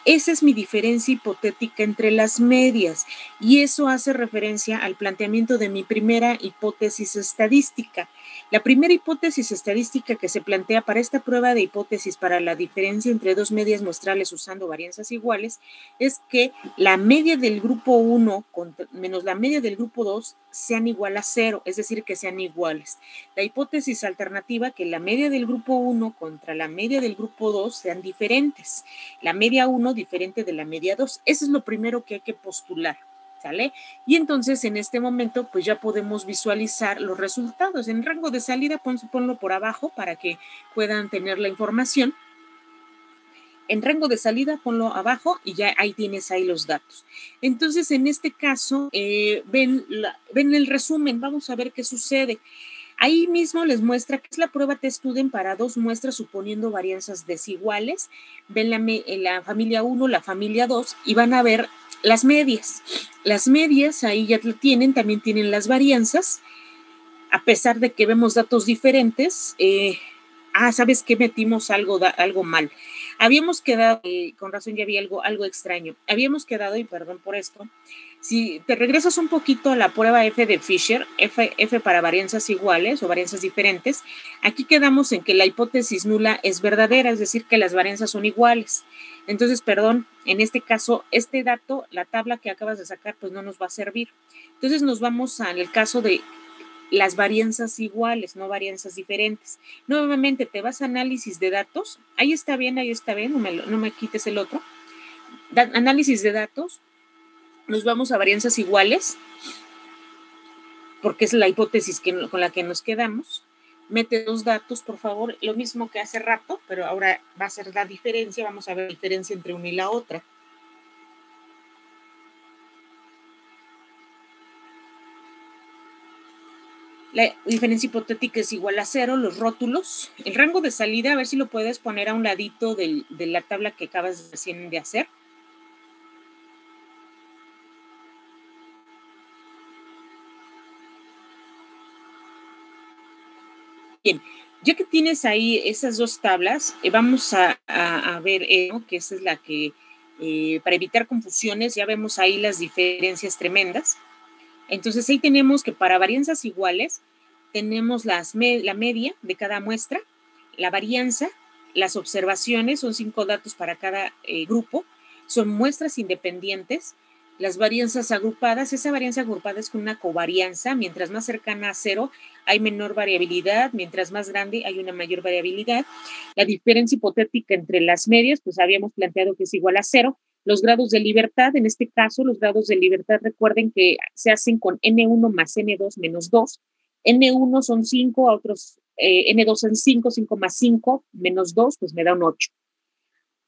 Esa es mi diferencia hipotética entre las medias, y eso hace referencia al planteamiento de mi primera hipótesis estadística. La primera hipótesis estadística que se plantea para esta prueba de hipótesis para la diferencia entre dos medias muestrales usando varianzas iguales es que la media del grupo 1 menos la media del grupo 2 sean igual a 0, es decir, que sean iguales. La hipótesis alternativa, que la media del grupo 1 contra la media del grupo 2 sean diferentes. La media 1 diferente de la media 2. Eso es lo primero que hay que postular. ¿Sale? Y entonces en este momento pues ya podemos visualizar los resultados. En rango de salida ponlo por abajo para que puedan tener la información. En rango de salida ponlo abajo y ya ahí tienes ahí los datos. Entonces en este caso ven el resumen. Vamos a ver qué sucede. Ahí mismo les muestra que es la prueba T-Student para dos muestras suponiendo varianzas desiguales. Ven la familia 1, la familia 2 y van a ver las medias. Las medias ahí ya tienen, también tienen las varianzas, a pesar de que vemos datos diferentes. ¿Sabes qué? Metimos algo mal. Habíamos quedado, con razón ya había algo extraño, habíamos quedado, y perdón por esto, si te regresas un poquito a la prueba F de Fisher, F para varianzas iguales o varianzas diferentes, aquí quedamos en que la hipótesis nula es verdadera, es decir, que las varianzas son iguales. Entonces, perdón, en este caso, este dato, la tabla que acabas de sacar, pues no nos va a servir. Entonces nos vamos al caso de las varianzas iguales, no varianzas diferentes. Nuevamente te vas a análisis de datos, ahí está bien, no me quites el otro. Análisis de datos, nos vamos a varianzas iguales, porque es la hipótesis con la que nos quedamos. Mete los datos, por favor, lo mismo que hace rato, pero ahora va a ser la diferencia, vamos a ver la diferencia entre una y la otra. La diferencia hipotética es igual a 0, los rótulos. El rango de salida, a ver si lo puedes poner a un ladito de la tabla que acabas recién de hacer. Bien, ya que tienes ahí esas dos tablas, vamos a ver, que esa es la que, para evitar confusiones, ya vemos ahí las diferencias tremendas. Entonces ahí tenemos que para varianzas iguales, tenemos la media de cada muestra, la varianza, las observaciones, son 5 datos para cada grupo, son muestras independientes, las varianzas agrupadas, esa varianza agrupada es con una covarianza, mientras más cercana a 0 hay menor variabilidad, mientras más grande hay una mayor variabilidad. La diferencia hipotética entre las medias, pues habíamos planteado que es igual a 0. Los grados de libertad, en este caso, los grados de libertad, recuerden que se hacen con N1 más N2 menos 2. N1 son 5, a otros N2 son 5, 5 más 5 menos 2, pues me da un 8.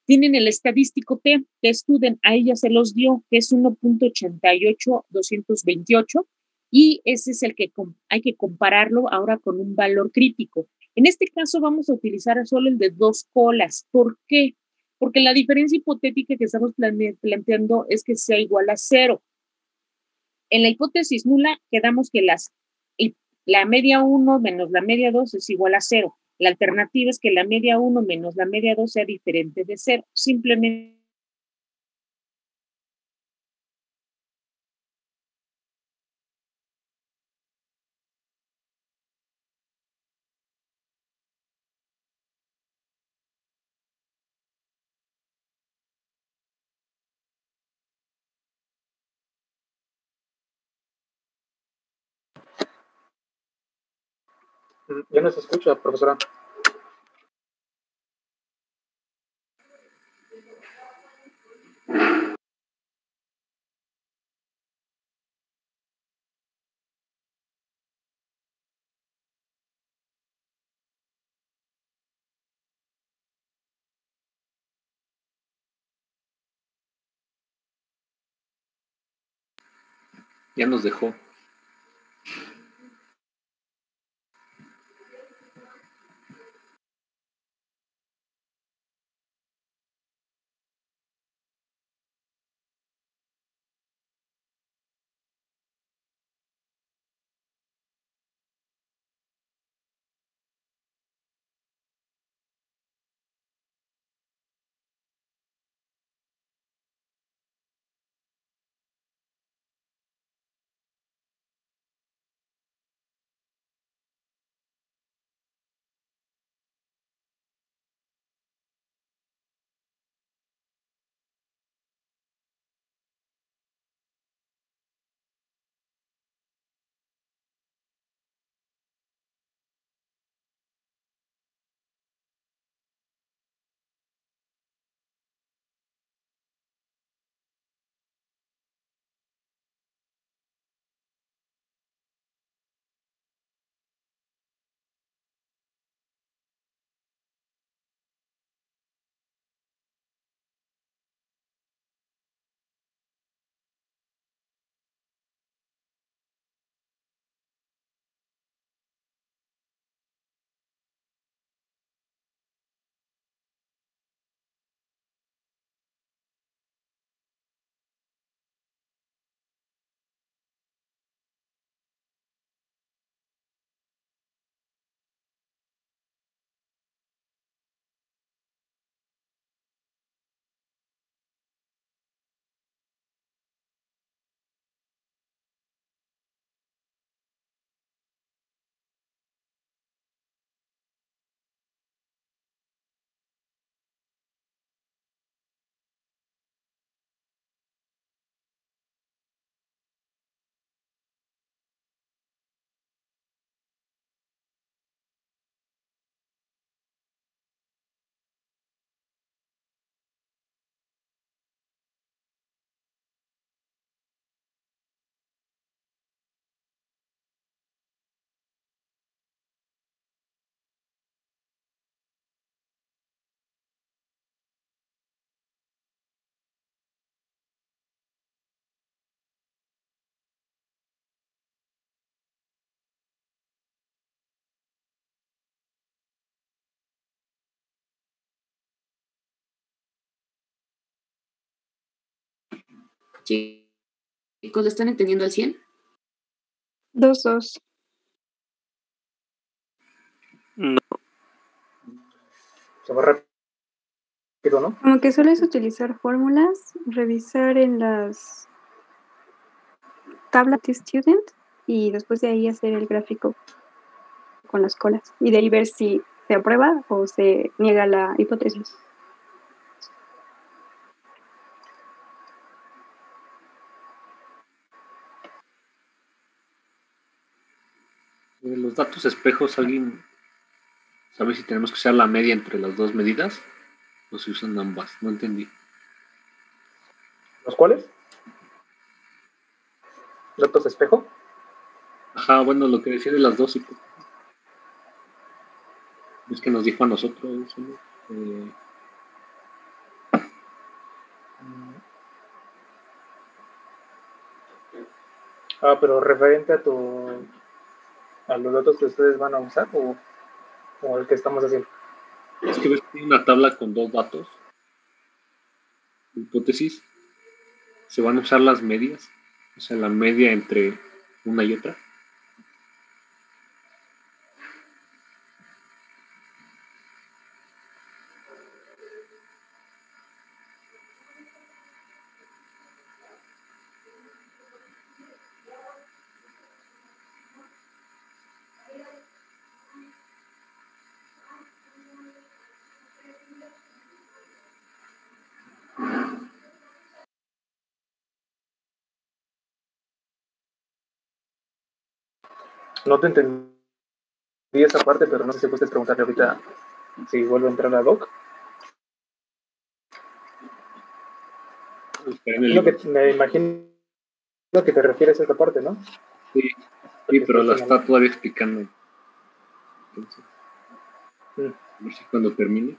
Tienen el estadístico T, que Student, a ella se los dio, que es 1.88228, y ese es el que hay que compararlo ahora con un valor crítico. En este caso vamos a utilizar solo el de 2 colas. ¿Por qué? Porque la diferencia hipotética que estamos planteando es que sea igual a 0. En la hipótesis nula quedamos que la media 1 menos la media 2 es igual a 0. La alternativa es que la media 1 menos la media 2 sea diferente de 0. Simplemente Ya no se escucha, profesora. Ya nos dejó. Chicos, ¿lo están entendiendo al 100? 2. No. Se va rápido, ¿no? Como que sueles utilizar fórmulas, revisar en las tablas de student y después de ahí hacer el gráfico con las colas y de ahí ver si se aprueba o se niega la hipótesis. Los datos espejos, ¿alguien sabe si tenemos que usar la media entre las dos medidas o si usan ambas? No entendí. ¿Los cuáles? ¿Datos espejo? Ajá, bueno, lo que decía de las dos hipótesis. Es que nos dijo a nosotros, ¿no? Pero referente a los datos que ustedes van a usar o el que estamos haciendo. Es que ves que hay una tabla con dos datos, hipótesis, se van a usar las medias, o sea, la media entre una y otra. No te entendí esa parte, pero no sé si puedes preguntarle ahorita si vuelve a entrar a Doc. Me imagino que te refieres a esa parte, ¿no? Sí, pero la está todavía explicando. Entonces, a ver si cuando termine.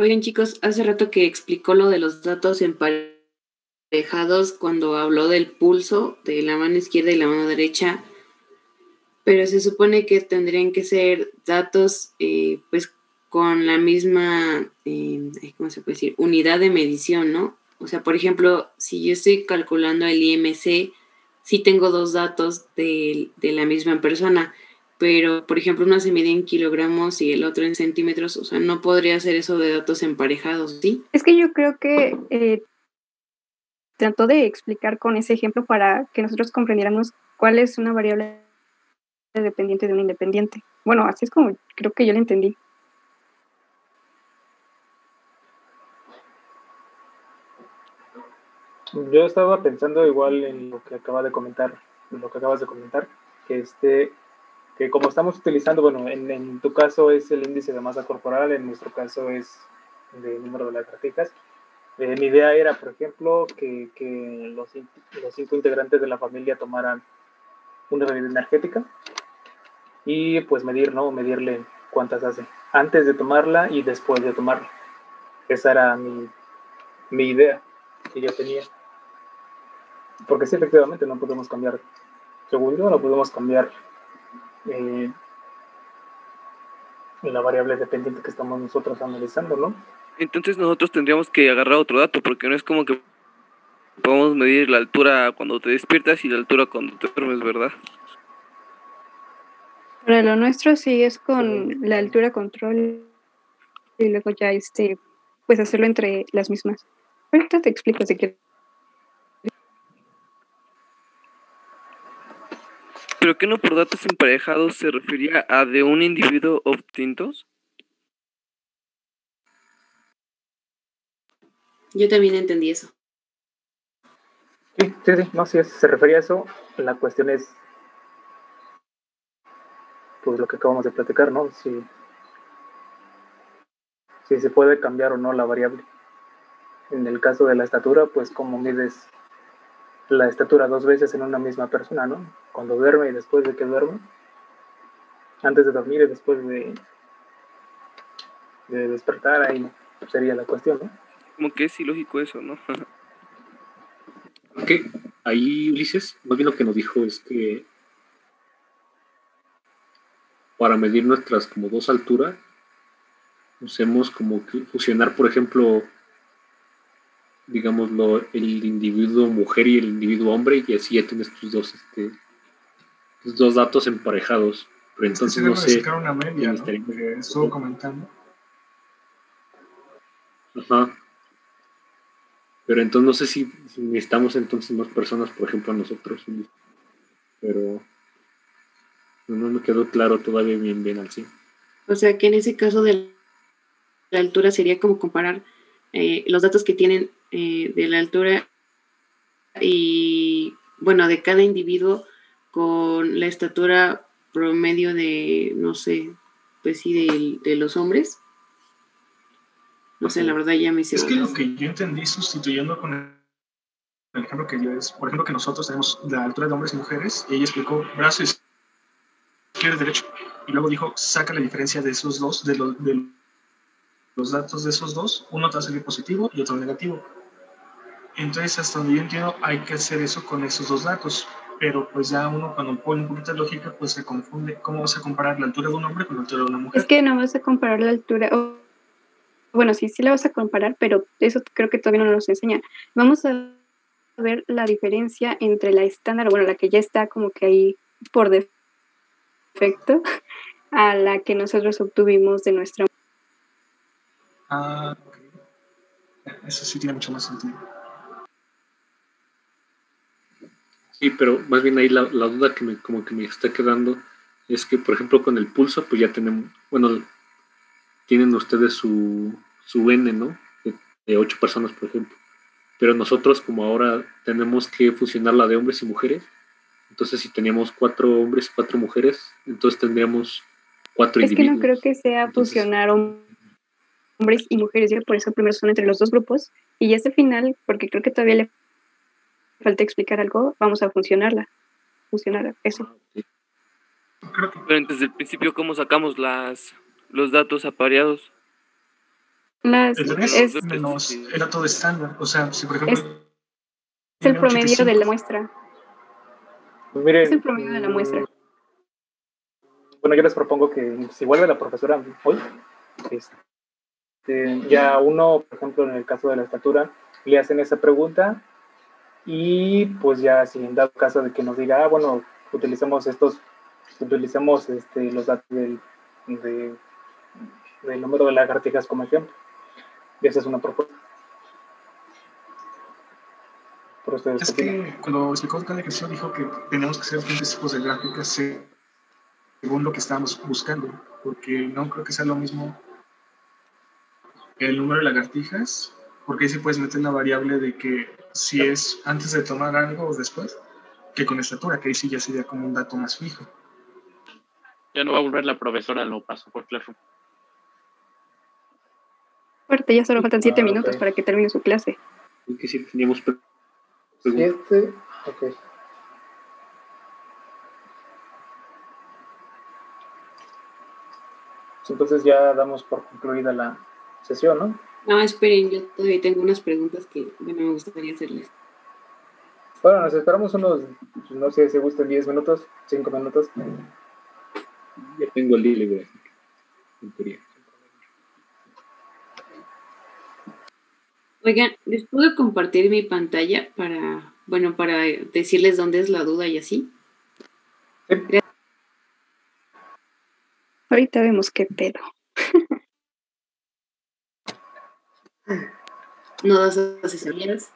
Oigan, chicos, hace rato que explicó lo de los datos emparejados cuando habló del pulso de la mano izquierda y la mano derecha, pero se supone que tendrían que ser datos pues con la misma, ¿cómo se puede decir? Unidad de medición, ¿no? O sea, por ejemplo, si yo estoy calculando el IMC, sí tengo dos datos de la misma persona, pero, por ejemplo, uno se mide en kilogramos y el otro en centímetros, o sea, no podría hacer eso de datos emparejados, ¿sí? Es que yo creo que trató de explicar con ese ejemplo para que nosotros comprendiéramos cuál es una variable dependiente de un independiente. Bueno, así es como creo que yo lo entendí. Yo estaba pensando igual en lo que acabas de comentar, que como estamos utilizando, bueno, en tu caso es el índice de masa corporal, en nuestro caso es el número de lagartijas. Mi idea era, por ejemplo, que los 5 integrantes de la familia tomaran una bebida energética y pues medirle cuántas hace antes de tomarla y después de tomarla. Esa era mi idea que yo tenía. Porque sí, efectivamente, no podemos cambiar, según yo, no podemos cambiar la variable dependiente que estamos nosotros analizando, ¿no? Entonces nosotros tendríamos que agarrar otro dato, porque no es como que podemos medir la altura cuando te despiertas y la altura cuando te duermes, ¿verdad? Para lo nuestro sí es con la altura control y luego ya pues hacerlo entre las mismas. Ahorita te explico si quieres. ¿Pero qué no por datos emparejados se refería a de un individuo o distintos? Yo también entendí eso. Sí, no, sí, se refería a eso. La cuestión es, pues, lo que acabamos de platicar, ¿no? Si se puede cambiar o no la variable. En el caso de la estatura, pues, ¿cómo mides la estatura 2 veces en una misma persona, ¿no? Cuando duerme y después de que duerme, antes de dormir y después de despertar, ahí sería la cuestión, ¿no? Como que es ilógico eso, ¿no? Ok, ahí Ulises, más bien lo que nos dijo es que para medir nuestras como dos alturas, usemos como que fusionar, por ejemplo, digámoslo, el individuo mujer y el individuo hombre, y así ya tienes tus dos datos emparejados. Pero entonces no sé. Sacar una media, ¿no? Que estuvo comentando. Ajá. Pero entonces no sé si necesitamos entonces más personas, por ejemplo, a nosotros. Pero no me quedó claro todavía bien al 100. O sea que en ese caso de la altura sería como comparar los datos que tienen de la altura y, bueno, de cada individuo con la estatura promedio de, no sé, pues sí, de los hombres. No sé, la verdad ya me hice. Es que lo que yo entendí sustituyendo con el ejemplo que dio es, por ejemplo, que nosotros tenemos la altura de hombres y mujeres, y ella explicó brazo izquierdo y derecho, y luego dijo, saca la diferencia de esos dos, de los datos de esos dos, uno te va a salir positivo y otro negativo. Entonces, hasta donde yo entiendo, hay que hacer eso con esos dos datos, pero pues ya uno cuando pone un poquito de lógica, pues se confunde. ¿Cómo vas a comparar la altura de un hombre con la altura de una mujer? Es que no vas a comparar la altura, bueno, sí la vas a comparar, pero eso creo que todavía no nos enseña. Vamos a ver la diferencia entre la estándar, bueno, la que ya está como que ahí por defecto, a la que nosotros obtuvimos de nuestra. Ah, ok. Eso sí tiene mucho más sentido. Sí, pero más bien ahí la duda que me está quedando es que, por ejemplo, con el pulso, pues ya tenemos, bueno, tienen ustedes su N, ¿no? De 8 personas, por ejemplo. Pero nosotros, como ahora tenemos que fusionar la de hombres y mujeres, entonces si teníamos 4 hombres y 4 mujeres, entonces tendríamos 4 individuos. Es que no creo que sea fusionar hombres y mujeres, yo por eso primero son entre los dos grupos, y ya ese final, porque creo que todavía le falta explicar algo, vamos a fusionar eso. Pero desde el principio, ¿cómo sacamos los datos apareados? Es menos el dato estándar. O sea, si por ejemplo... Es el promedio de la muestra. Pues miren, es el promedio de la muestra. Bueno, yo les propongo que si vuelve la profesora hoy, ya uno, por ejemplo, en el caso de la estatura, le hacen esa pregunta y pues ya si en dado caso de que nos diga, bueno, utilicemos los datos del número de lagartijas como ejemplo. Y esa es una propuesta. Es que cuando explicó cada ejercicio dijo que teníamos que hacer diferentes tipos de gráficas según lo que estábamos buscando, porque no creo que sea lo mismo el número de lagartijas, porque ahí sí puedes meter la variable de que si es antes de tomar algo o después, que con estatura, que ahí sí ya sería como un dato más fijo. Ya no va a volver la profesora, lo paso por Classroom. Fuerte, ya solo faltan 7 minutos para que termine su clase. Que sí teníamos 7, ok. Entonces ya damos por concluida la sesión, ¿no? No, esperen, yo todavía tengo unas preguntas que me gustaría hacerles. Bueno, nos esperamos unos, no sé si gustan 10 minutos, 5 minutos. Ya tengo el libre, en teoría. Oigan, ¿les puedo compartir mi pantalla para decirles dónde es la duda y así? Sí. Ahorita vemos qué pedo. ¿No das asesorías?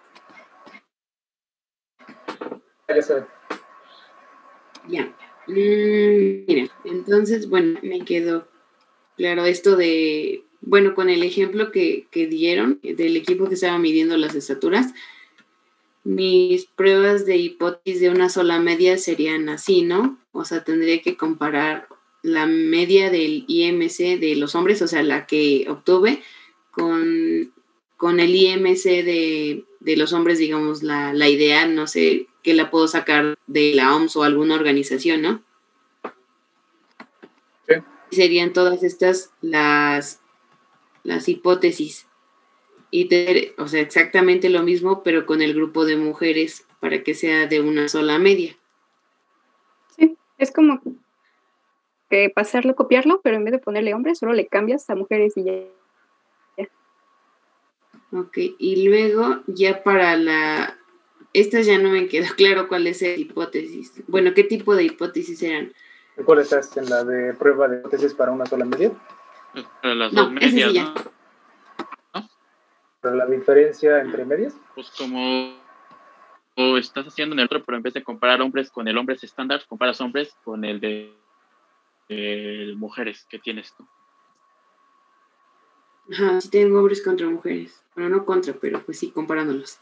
Ya se ve. Ya. Mira, entonces, bueno, me quedó claro esto de, bueno, con el ejemplo que dieron del equipo que estaba midiendo las estaturas, mis pruebas de hipótesis de una sola media serían así, ¿no? O sea, tendría que comparar la media del IMC de los hombres, o sea, la que obtuve, con el IMC de los hombres, digamos, la idea, no sé, que la puedo sacar de la OMS o alguna organización, ¿no? Sí. Serían todas estas las hipótesis. Y o sea, exactamente lo mismo, pero con el grupo de mujeres, para que sea de una sola media. Sí, es como que pasarlo, copiarlo, pero en vez de ponerle hombres, solo le cambias a mujeres y ya. Ok, y luego ya para estas ya no me quedó claro cuál es la hipótesis. Bueno, ¿qué tipo de hipótesis eran? ¿Cuál estás en la de prueba de hipótesis para una sola media? Para las No, dos medias, sí ya. ¿no? ¿Para la diferencia entre medias? Pues como o estás haciendo en el otro, pero en vez de comparar hombres con el hombres estándar, comparas hombres con el de mujeres que tienes tú. Ajá, sí tengo hombres contra mujeres. Bueno, no contra, pero pues sí, comparándolos.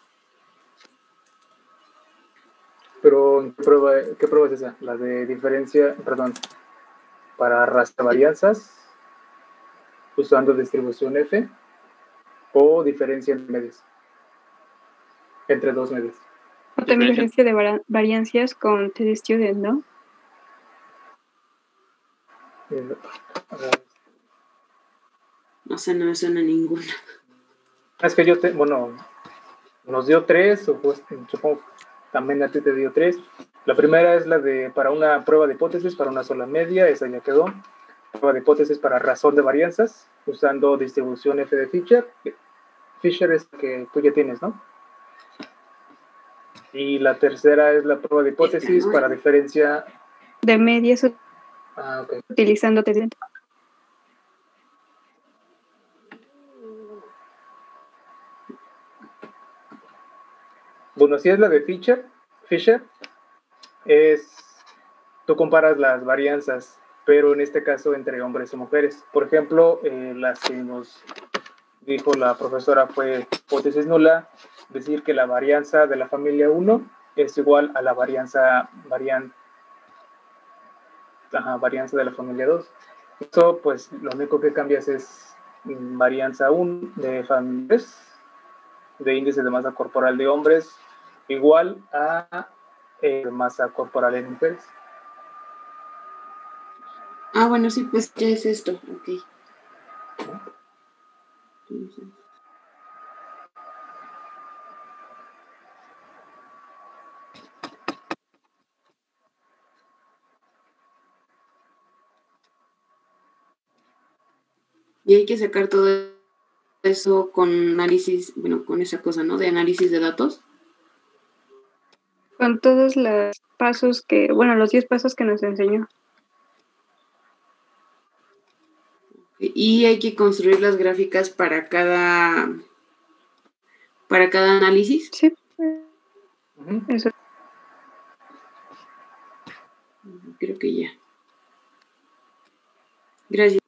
Pero, ¿qué prueba es esa? La de diferencia, perdón, para arrastrar varianzas usando distribución F o diferencia entre medias. Entre dos medias. O también diferencia de variancias con t-student, ¿no? O sea, no me suena ninguna. Es que bueno, nos dio 3, supongo también a ti te dio 3. La primera es la de para una prueba de hipótesis para una sola media, esa ya quedó. Prueba de hipótesis para razón de varianzas, usando distribución F de Fisher. Fisher es que tú ya tienes, ¿no? Y la tercera es la prueba de hipótesis para diferencia de medias okay. Utilizando t-student. Bueno, si es la de Fisher, tú comparas las varianzas, pero en este caso entre hombres y mujeres. Por ejemplo, las que nos dijo la profesora fue hipótesis nula, decir que la varianza de la familia 1 es igual a la varianza de la familia 2. Eso, pues, lo único que cambias es varianza 1 de familias, de índice de masa corporal de hombres, igual a masa corporal en mujeres. Ah, bueno, sí, pues ya es esto, ok. Y hay que sacar todo eso con análisis, bueno, con esa cosa, ¿no? De análisis de datos. Con todos los pasos los 10 pasos que nos enseñó. Y hay que construir las gráficas para cada análisis. Sí. Eso. Creo que ya. Gracias.